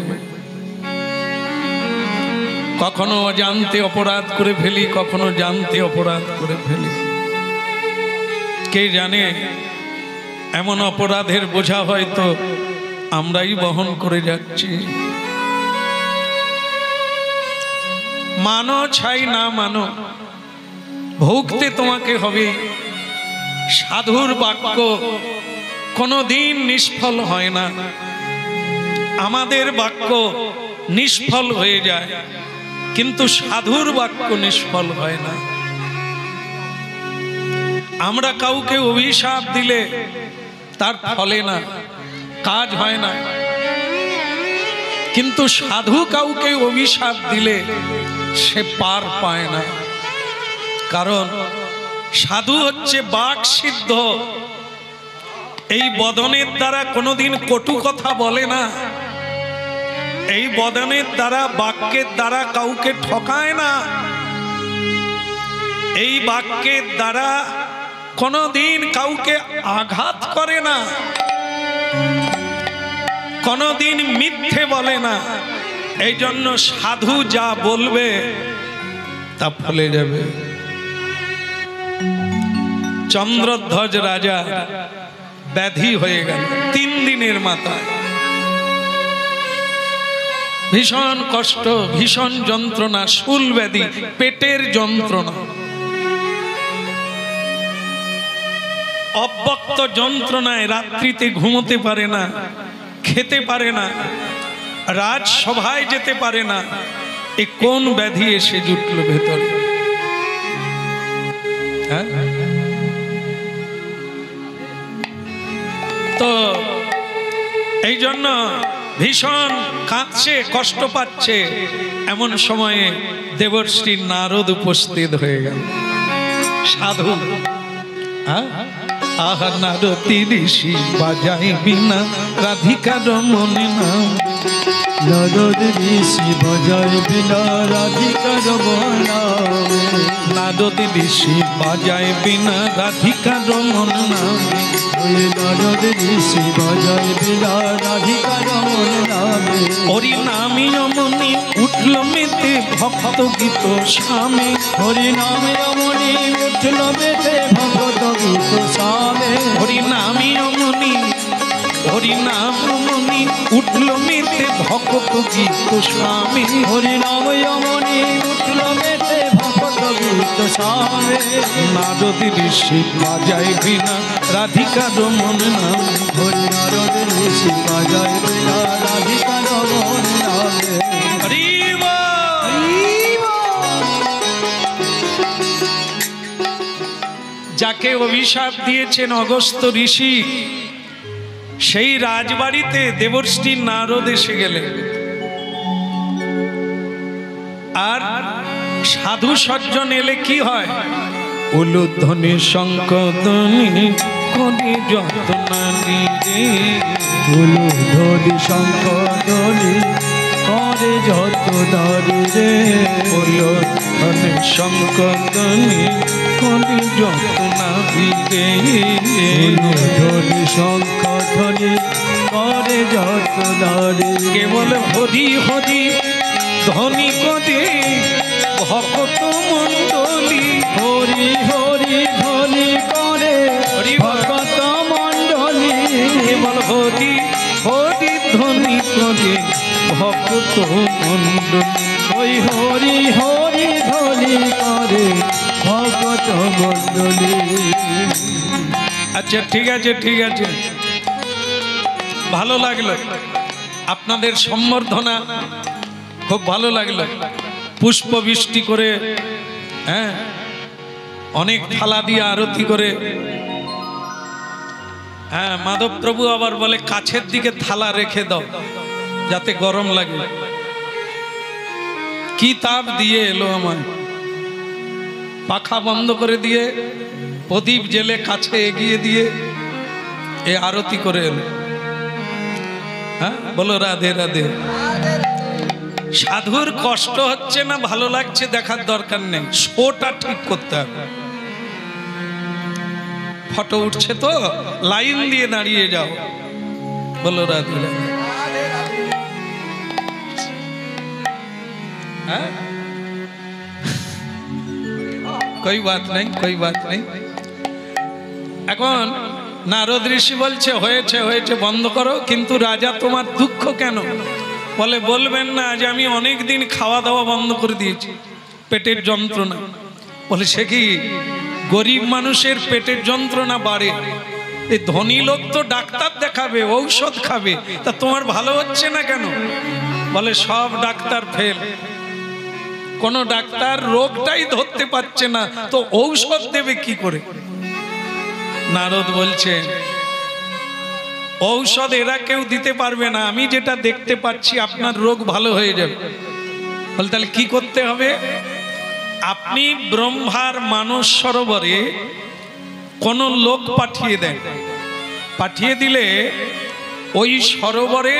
কখনো অজান্তে অপরাধ করে ফেলি, কখনো জানতে অপরাধ করে ফেলি। কে জানে এমন অপরাধের বোঝা হয়তো আমরাই বহন করে যাচ্ছি। মানো ছাই না মানো, ভুগতে তোমাকে হবে। সাধুর বাক্য কোনোদিন নিষ্ফল হয় না, আমাদের বাক্য নিষ্ফল হয়ে যায়, কিন্তু সাধুর বাক্য নিষ্ফল হয় না। আমরা কাউকে অভিশাপ দিলে তার ফলে না, কাজ হয় না, কিন্তু সাধু কাউকে অভিশাপ দিলে সে পার পায় না। কারণ সাধু হচ্ছে বাক সিদ্ধ, এই বদনের দ্বারা কোনোদিন কটু কথা বলে না, এই বদনের দ্বারা বাক্যের দ্বারা কাউকে ঠকায় না, এই বাক্যের দ্বারা কোনোদিন কাউকে আঘাত করে না, কোনোদিন মিথ্যে বলে না। এই জন্য সাধু যা বলবে তা ফলে যাবে। চন্দ্রধ্বজ রাজা ব্যাধি হয়ে গেল 3 দিনের মাথায়, ভীষণ কষ্ট, ভীষণ যন্ত্রণা, শূল ব্যাধি, পেটের যন্ত্রণা, অব্যক্ত যন্ত্রণায় রাত্রিতে ঘুমোতে পারে না, খেতে পারে না, রাজসভায় যেতে পারে না। এ কোন ব্যাধি এসে জুটলো ভেতরে? তো এই জন্য ভীষণ কাঁদছে, কষ্ট পাচ্ছে। এমন সময়ে দেবর্ষি নারদ উপস্থিত হয়ে গেল। সাধু আহা নারদী ঋষি বাজাই বিনা রাধিকার মনে নাম। নারদ ঋষি বাজায় বিনা রাধিকার নামে। নারদ ঋষি বাজায় বিনা রাধিকার মন নামে। নারদ ঋষি বাজায় বিনা রাধিকার মন নামে। হরি নামে অমনি উঠল মেতে ভক্ত গীত স্বামী। হরি নামে অমনি উঠল মেতে ভক্ত গীত স্বামী। হরি নামে অমনি, হরি নাম অমনি উঠল মেতে ভক্ত গীত স্বামী। হরি নামে অমনি উঠল মেতে ভক্ত গীত স্বামী। নারদ ঋষি বাজায় বিনা রাধিকার মন নাম। হরি নারদ ঋষি বাজায় বিনা রাধিকার মন নামে। হরি বল। যাকে অভিশাপ দিয়েছেন অগস্ত্য ঋষি, সেই রাজবাড়িতে দেবর্ষি নারদ এসে গেলেন। আর সাধু সজ্জন এলে কি হয়? উলুধ্বনি শঙ্খধ্বনি করে যত্নানি রে। উলুধ্বনি শঙ্খধ্বনি করে যত্নানি রে। উলুধ্বনি শঙ্খধ্বনি করে যত্নানি রে। উলুধ্বনি শঙ্খধ্বনি করে যত্নানি। কেবল হরি হরি ধ্বনি করে ভক্ত মণ্ডলী। হরি হরি ধ্বনি করে হরি ভক্ত মণ্ডলী। কেবল হরি হরি ধ্বনি করে ভক্ত মণ্ডলী। ওই হরি হরি ধ্বনি করে ভক্ত মণ্ডলী। আচ্ছা ঠিক আছে, ঠিক আছে, ভালো লাগলো আপনাদের সম্বর্ধনা, খুব ভালো লাগলো। পুষ্প বৃষ্টি করে, হ্যাঁ, অনেক থালা দিয়ে আরতি করে। হ্যাঁ, মাধব প্রভু আবার বলে কাছের দিকে থালা রেখে দাও যাতে গরম লাগে। কি তাপ দিয়ে এলো আমার, পাখা বন্ধ করে দিয়ে প্রদীপ জেলে কাছে এগিয়ে দিয়ে এ আরতি করে এলো। হ্যাঁ, বলো রাধে রাধে। সাধুর কষ্ট হচ্ছে না ভালো লাগছে দেখার দরকার নেই, শোটা ঠিক করতে হবে। ফটো উঠছে তো লাইন দিয়ে দাঁড়িয়ে যাও, বলো রাধে রাধে। হ্যাঁ, कोई बात नहीं, कोई बात नहीं। এখন নারদ ঋষি বলছে হয়েছে হয়েছে বন্ধ করো, কিন্তু রাজা তোমার দুঃখ কেন? বলে বলবেন না যে আমি অনেক দিন খাওয়া দাওয়া বন্ধ করে দিয়েছি, পেটের যন্ত্রণা। বলে সে কি, গরিব মানুষের পেটের যন্ত্রণা বাড়ে, এই ধনী লোক তো ডাক্তার দেখাবে, ঔষধ খাবে, তা তোমার ভালো হচ্ছে না কেন? বলে সব ডাক্তার ফেল, কোন ডাক্তার রোগটাই ধরতে পারছে না, তো ঔষধ দেবে কি করে? নারদ বলছে ঔষধ এরা কেউ দিতে পারবে না, আমি যেটা দেখতে পাচ্ছি আপনার রোগ ভালো হয়ে যাবে। বলে তাহলে কি করতে হবে? আপনি ব্রহ্মার মানস সরোবরে কোন লোক পাঠিয়ে দেন, পাঠিয়ে দিলে ওই সরোবরে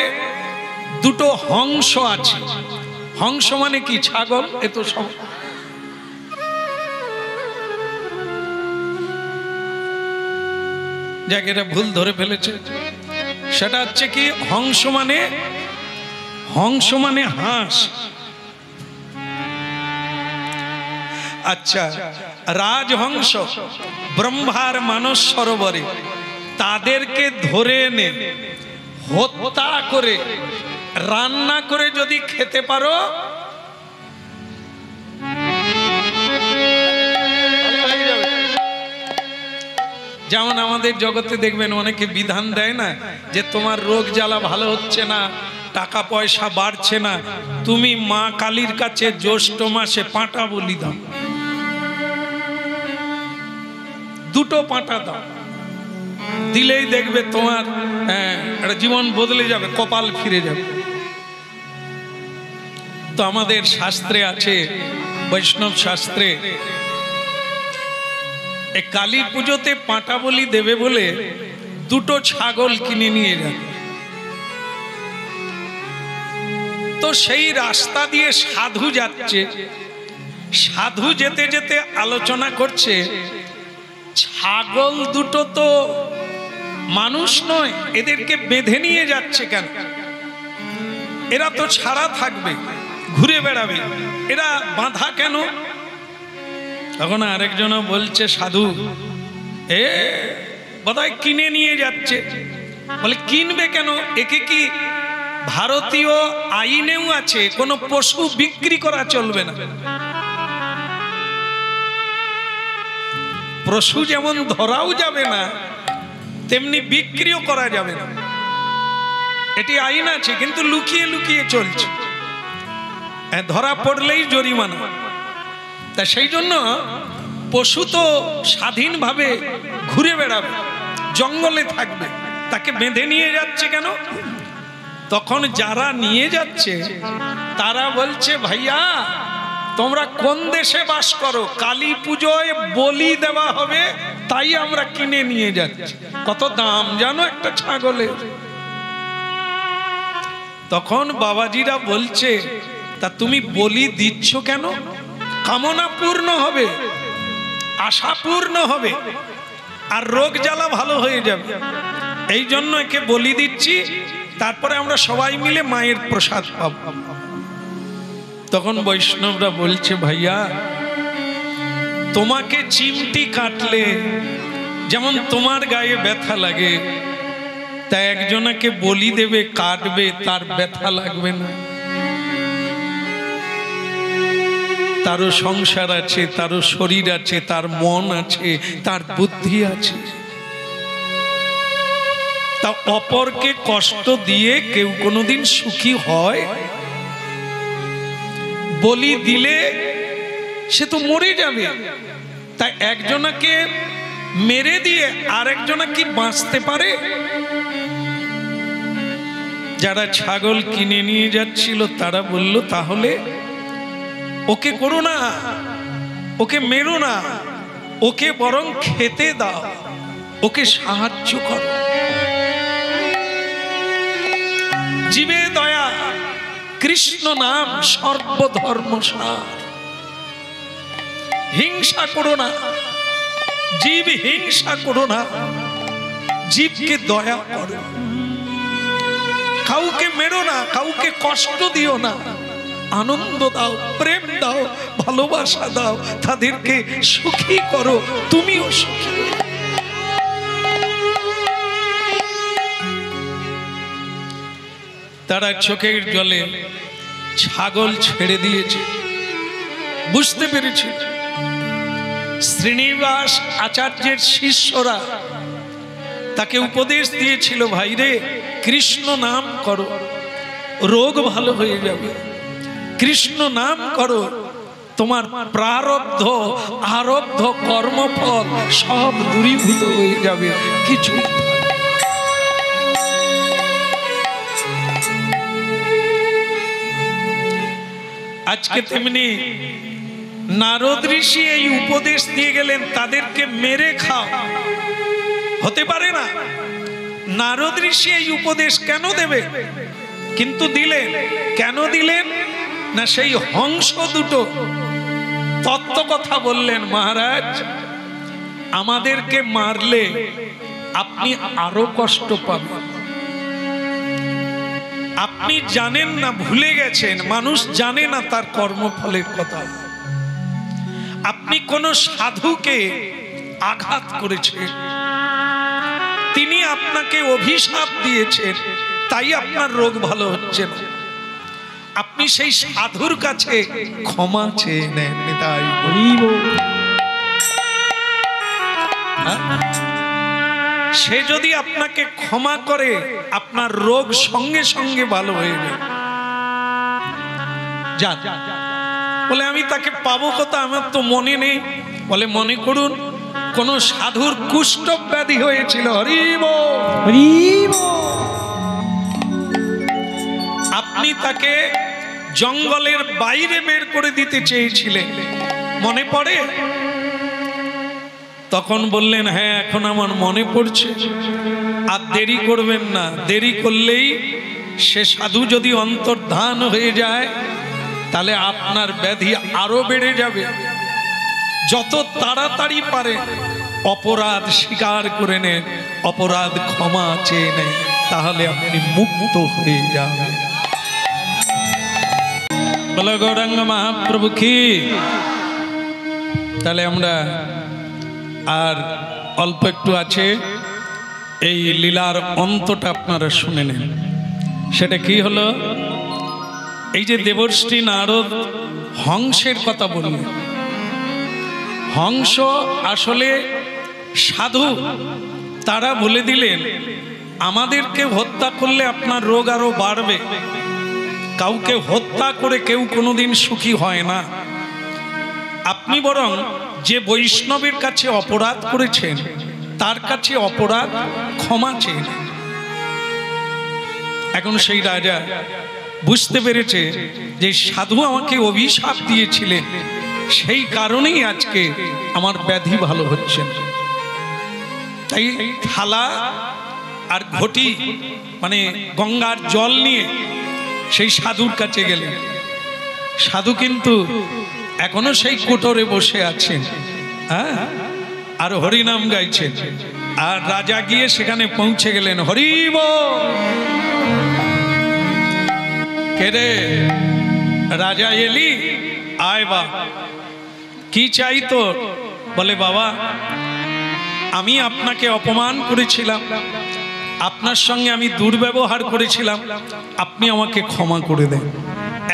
দুটো হংস আছে। হংস মানে কি? ছাগল। এ তো সব জায়গাটা ভুল ধরে ফেলেছে। সেটা হচ্ছে কি, হংস মানে, হংস মানে হাঁস। আচ্ছা, রাজহংস ব্রহ্মার মানস সরোবরে, তাদেরকে ধরে এনে হত্যা করে রান্না করে যদি খেতে পারো, যেমন আমাদের জগতে দেখবেন অনেকে বিধান দেয় না যে তোমার রোগ জ্বালা ভালো হচ্ছে না, টাকা পয়সা বাড়ছে না, তুমি মা কালীর কাছে জ্যৈষ্ঠ মাসে পাঁটা বলি দাও, দুটো পাঁটা দাও, দিলেই দেখবে তোমার একটা জীবন বদলে যাবে, কপাল ফিরে যাবে। তো আমাদের শাস্ত্রে আছে, বৈষ্ণব শাস্ত্রে, এই কালী পুজোতে পাঁটা বলি দেবে বলে 2টো ছাগল কিনে নিয়ে যাবে। তো সেই রাস্তা দিয়ে সাধু যাচ্ছে, সাধু যেতে যেতে আলোচনা করছে, ছাগল 2টো তো মানুষ নয়, এদেরকে বেঁধে নিয়ে যাচ্ছে কেন? এরা তো ছাড়া থাকবে, ঘুরে বেড়াবে, এরা বাঁধা কেন? তখন আরেকজন বলছে, সাধু বোধহয় কিনে নিয়ে যাচ্ছে। বলে কিনবে কেন? একে কি ভারতীয় আইনেও আছে কোনো পশু বিক্রি করা চলবে না। পশু যেমন ধরাও যাবে না, তেমনি বিক্রিও করা যাবে না। এটি আইন আছে, কিন্তু লুকিয়ে লুকিয়ে চলছে, ধরা পড়লেই জরিমানা। তা সেই জন্য পশু তো স্বাধীনভাবে ঘুরে বেড়াবে, জঙ্গলে থাকবে, তাকে বেঁধে নিয়ে যাচ্ছে কেন? তখন যারা নিয়ে যাচ্ছে তারা বলছে, ভাইয়া তোমরা কোন দেশে বাস করো? কালী পুজোয় বলি দেওয়া হবে, তাই আমরা কিনে নিয়ে যাচ্ছি। কত দাম জানো একটা ছাগলের? তখন বাবাজিরা বলছে, তা তুমি বলি দিচ্ছ কেন? কামনা পূর্ণ হবে, আশা পূর্ণ হবে, আর রোগ জ্বালা ভালো হয়ে যাবে, এই জন্য একে বলি দিচ্ছি, তারপরে আমরা সবাই মিলে মায়ের প্রসাদ পাব। তখন বৈষ্ণবরা বলছে, ভাইয়া তোমাকে চিমটি কাটলে যেমন তোমার গায়ে ব্যথা লাগে, তা একজনকে বলি দেবে, কাটবে, তার ব্যথা লাগবে না? তারও সংসার আছে, তারও শরীর আছে, তার মন আছে, তার বুদ্ধি আছে। তা অপরকে কষ্ট দিয়ে কেউ কোনোদিন সুখী হয়? বলি দিলে সে তো মরে যাবে, তাই একজনকে মেরে দিয়ে আরেকজনা কি বাঁচতে পারে? যারা ছাগল কিনে নিয়ে যাচ্ছিল তারা বলল, তাহলে ওকে করো না, ওকে মেরো না, ওকে বরং খেতে দাও, ওকে সাহায্য করো। জীবে দয়া, কৃষ্ণ নাম সর্বধর্ম সার। হিংসা করো না, জীব হিংসা করো না, জীবকে দয়া করো। কাউকে মেরো না, কাউকে কষ্ট দিও না, আনন্দ দাও, প্রেম দাও, ভালোবাসা দাও, তাদেরকে সুখী করো, তুমিও সুখী। তারা চোখের জলে ছাগল ছেড়ে দিয়েছে, বুঝতে পেরেছে। শ্রীনিবাস আচার্যের শিষ্যরা তাকে উপদেশ দিয়েছিল, ভাইরে কৃষ্ণ নাম করো, রোগ ভালো হয়ে যাবে, কৃষ্ণ নাম করো, তোমার প্রারব্ধ আরব্ধ কর্মফল সব দূরীভূত হয়ে যাবে, কিছু। আজকে তেমনি নারদ ঋষি এই উপদেশ দিয়ে গেলেন, তাদেরকে মেরে খাও, হতে পারে না। নারদ ঋষি এই উপদেশ কেন দেবে? কিন্তু দিলেন। কেন দিলেন না, সেই হংস 2টো তত্ত্ব কথা বললেন, মহারাজ আমাদেরকে মারলে আপনি আরো কষ্ট পাবেন। আপনি জানেন না, ভুলে গেছেন, মানুষ জানে না তার কর্মফলের কথা। আপনি কোন সাধুকে আঘাত করেছেন, তিনি আপনাকে অভিশাপ দিয়েছেন, তাই আপনার রোগ ভালো হচ্ছে না। আপনি সেই সাধুর কাছে ক্ষমা চেয়ে নেন, তাই সে যদি আপনাকে ক্ষমা করে, আপনার রোগ সঙ্গে সঙ্গে ভালো হয়ে যাবে। বলে আমি তাকে পাবো কথা, আমার তো মনে নেই। বলে মনে করুন, কোন সাধুর কুষ্ঠ ব্যাধি হয়েছিল, হরি বল, হরি বল। আপনি তাকে জঙ্গলের বাইরে বের করে দিতে চেয়েছিলেন, মনে পড়ে? তখন বললেন, হ্যাঁ এখন আমার মনে পড়ছে। আর দেরি করবেন না, দেরি করলেই সে সাধু যদি অন্তর্ধান হয়ে যায় তাহলে আপনার ব্যাধি আরো বেড়ে যাবে। যত তাড়াতাড়ি পারে অপরাধ স্বীকার করে নেন, অপরাধ ক্ষমা চেয়ে নেন, তাহলে আপনি মুক্ত হয়ে যাবেন। বলো গৌরাঙ্গ মহাপ্রভু কি। তাহলে আমরা আর অল্প একটু আছে, এই লীলার অন্তটা আপনারা শুনে নেন। সেটা কি হলো? এই যে দেবর্ষি নারদ হংসের কথা বললেন, হংস আসলে সাধু। তারা বলে দিলেন, আমাদেরকে হত্যা করলে আপনার রোগ আরো বাড়বে। কাউকে হত্যা করে কেউ কোনোদিন সুখী হয় না। আপনি বরং যে বৈষ্ণবের কাছে অপরাধ করেছেন তার কাছে অপরাধ ক্ষমা চেয়ে নেন। এখন সেই রাজা বুঝতে পেরেছে যে সাধু আমাকে অভিশাপ দিয়েছিলেন, সেই কারণেই আজকে আমার ব্যাধি ভালো হচ্ছে। তাই থালা আর ঘটি মানে গঙ্গার জল নিয়ে সেই সাধুর কাছে গেলেন। সাধু কিন্তু এখনো সেই কোটরে বসে আছেন, হ্যাঁ, আর হরিনাম গাইছেন। আর রাজা গিয়ে সেখানে পৌঁছে গেলেন। হরি বল। কে রে রাজা, এলি? আয় বা, কি চাই তোর? বলে, বাবা আমি আপনাকে অপমান করেছিলাম, আপনার সঙ্গে আমি দুর্ব্যবহার করেছিলাম, আপনি আমাকে ক্ষমা করে দেন।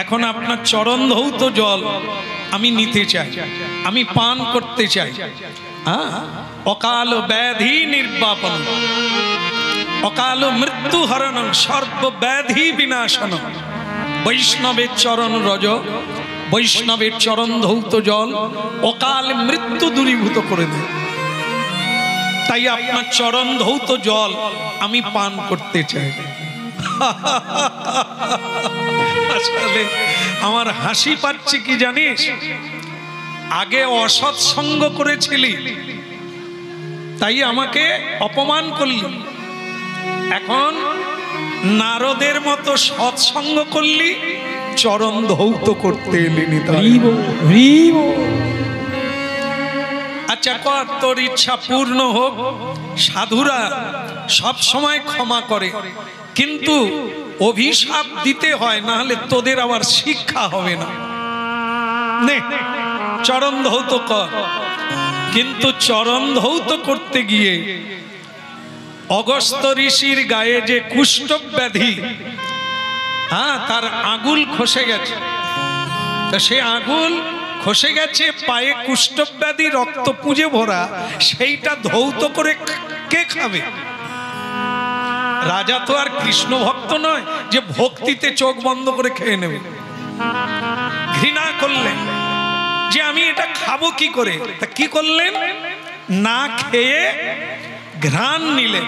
এখন আপনার চরণ ধৌত জল আমি নিতে চাই, আমি পান করতে চাই। হ্যাঁ, অকাল ব্যাধি নির্বাপন, অকাল মৃত্যু হরণ, সর্ব ব্যাধি বিনাশন। বৈষ্ণবের চরণ রজ, বৈষ্ণবের চরণ ধৌত জল অকাল মৃত্যু দূরীভূত করে দেয়। তাই আপনার চরণ ধৌত জল আমি পান করতে চাই। আসলে আমার হাসি পাচ্ছে কি জানিস? আগে অসৎ সঙ্গ করেছিলি তাই আমাকে অপমান করলি, এখন নারদের মতো সৎসঙ্গ করলি, চরণ ধৌত করতে এলি। আচ্ছা কর, তোর ইচ্ছা পূর্ণ হোক। সাধুরা সব সময় ক্ষমা করে, কিন্তু অভিশাপ দিতে হয়, না হলে তোদের আবার শিক্ষা হবে না। নে চরণ ধৌত কর। কিন্তু চরণ ধৌত করতে গিয়ে অগস্ত্য ঋষির গায়ে যে কুষ্ঠ ব্যাধি, হ্যাঁ, তার আগুল খসে গেছে। তা সে আগুল খসে গেছে, পায়ে কুষ্ঠ ব্যাধি রক্ত পুঁজে ভরা, সেইটা ধৌত করে কে খাবে? রাজা তো আর কৃষ্ণ ভক্ত নয় যে ভক্তিতে চোখ বন্ধ করে খেয়ে নেবে। ঘৃণা করলেন যে আমি এটা খাবো কি করে। তা কি করলেন? না খেয়ে ঘ্রাণ নিলেন।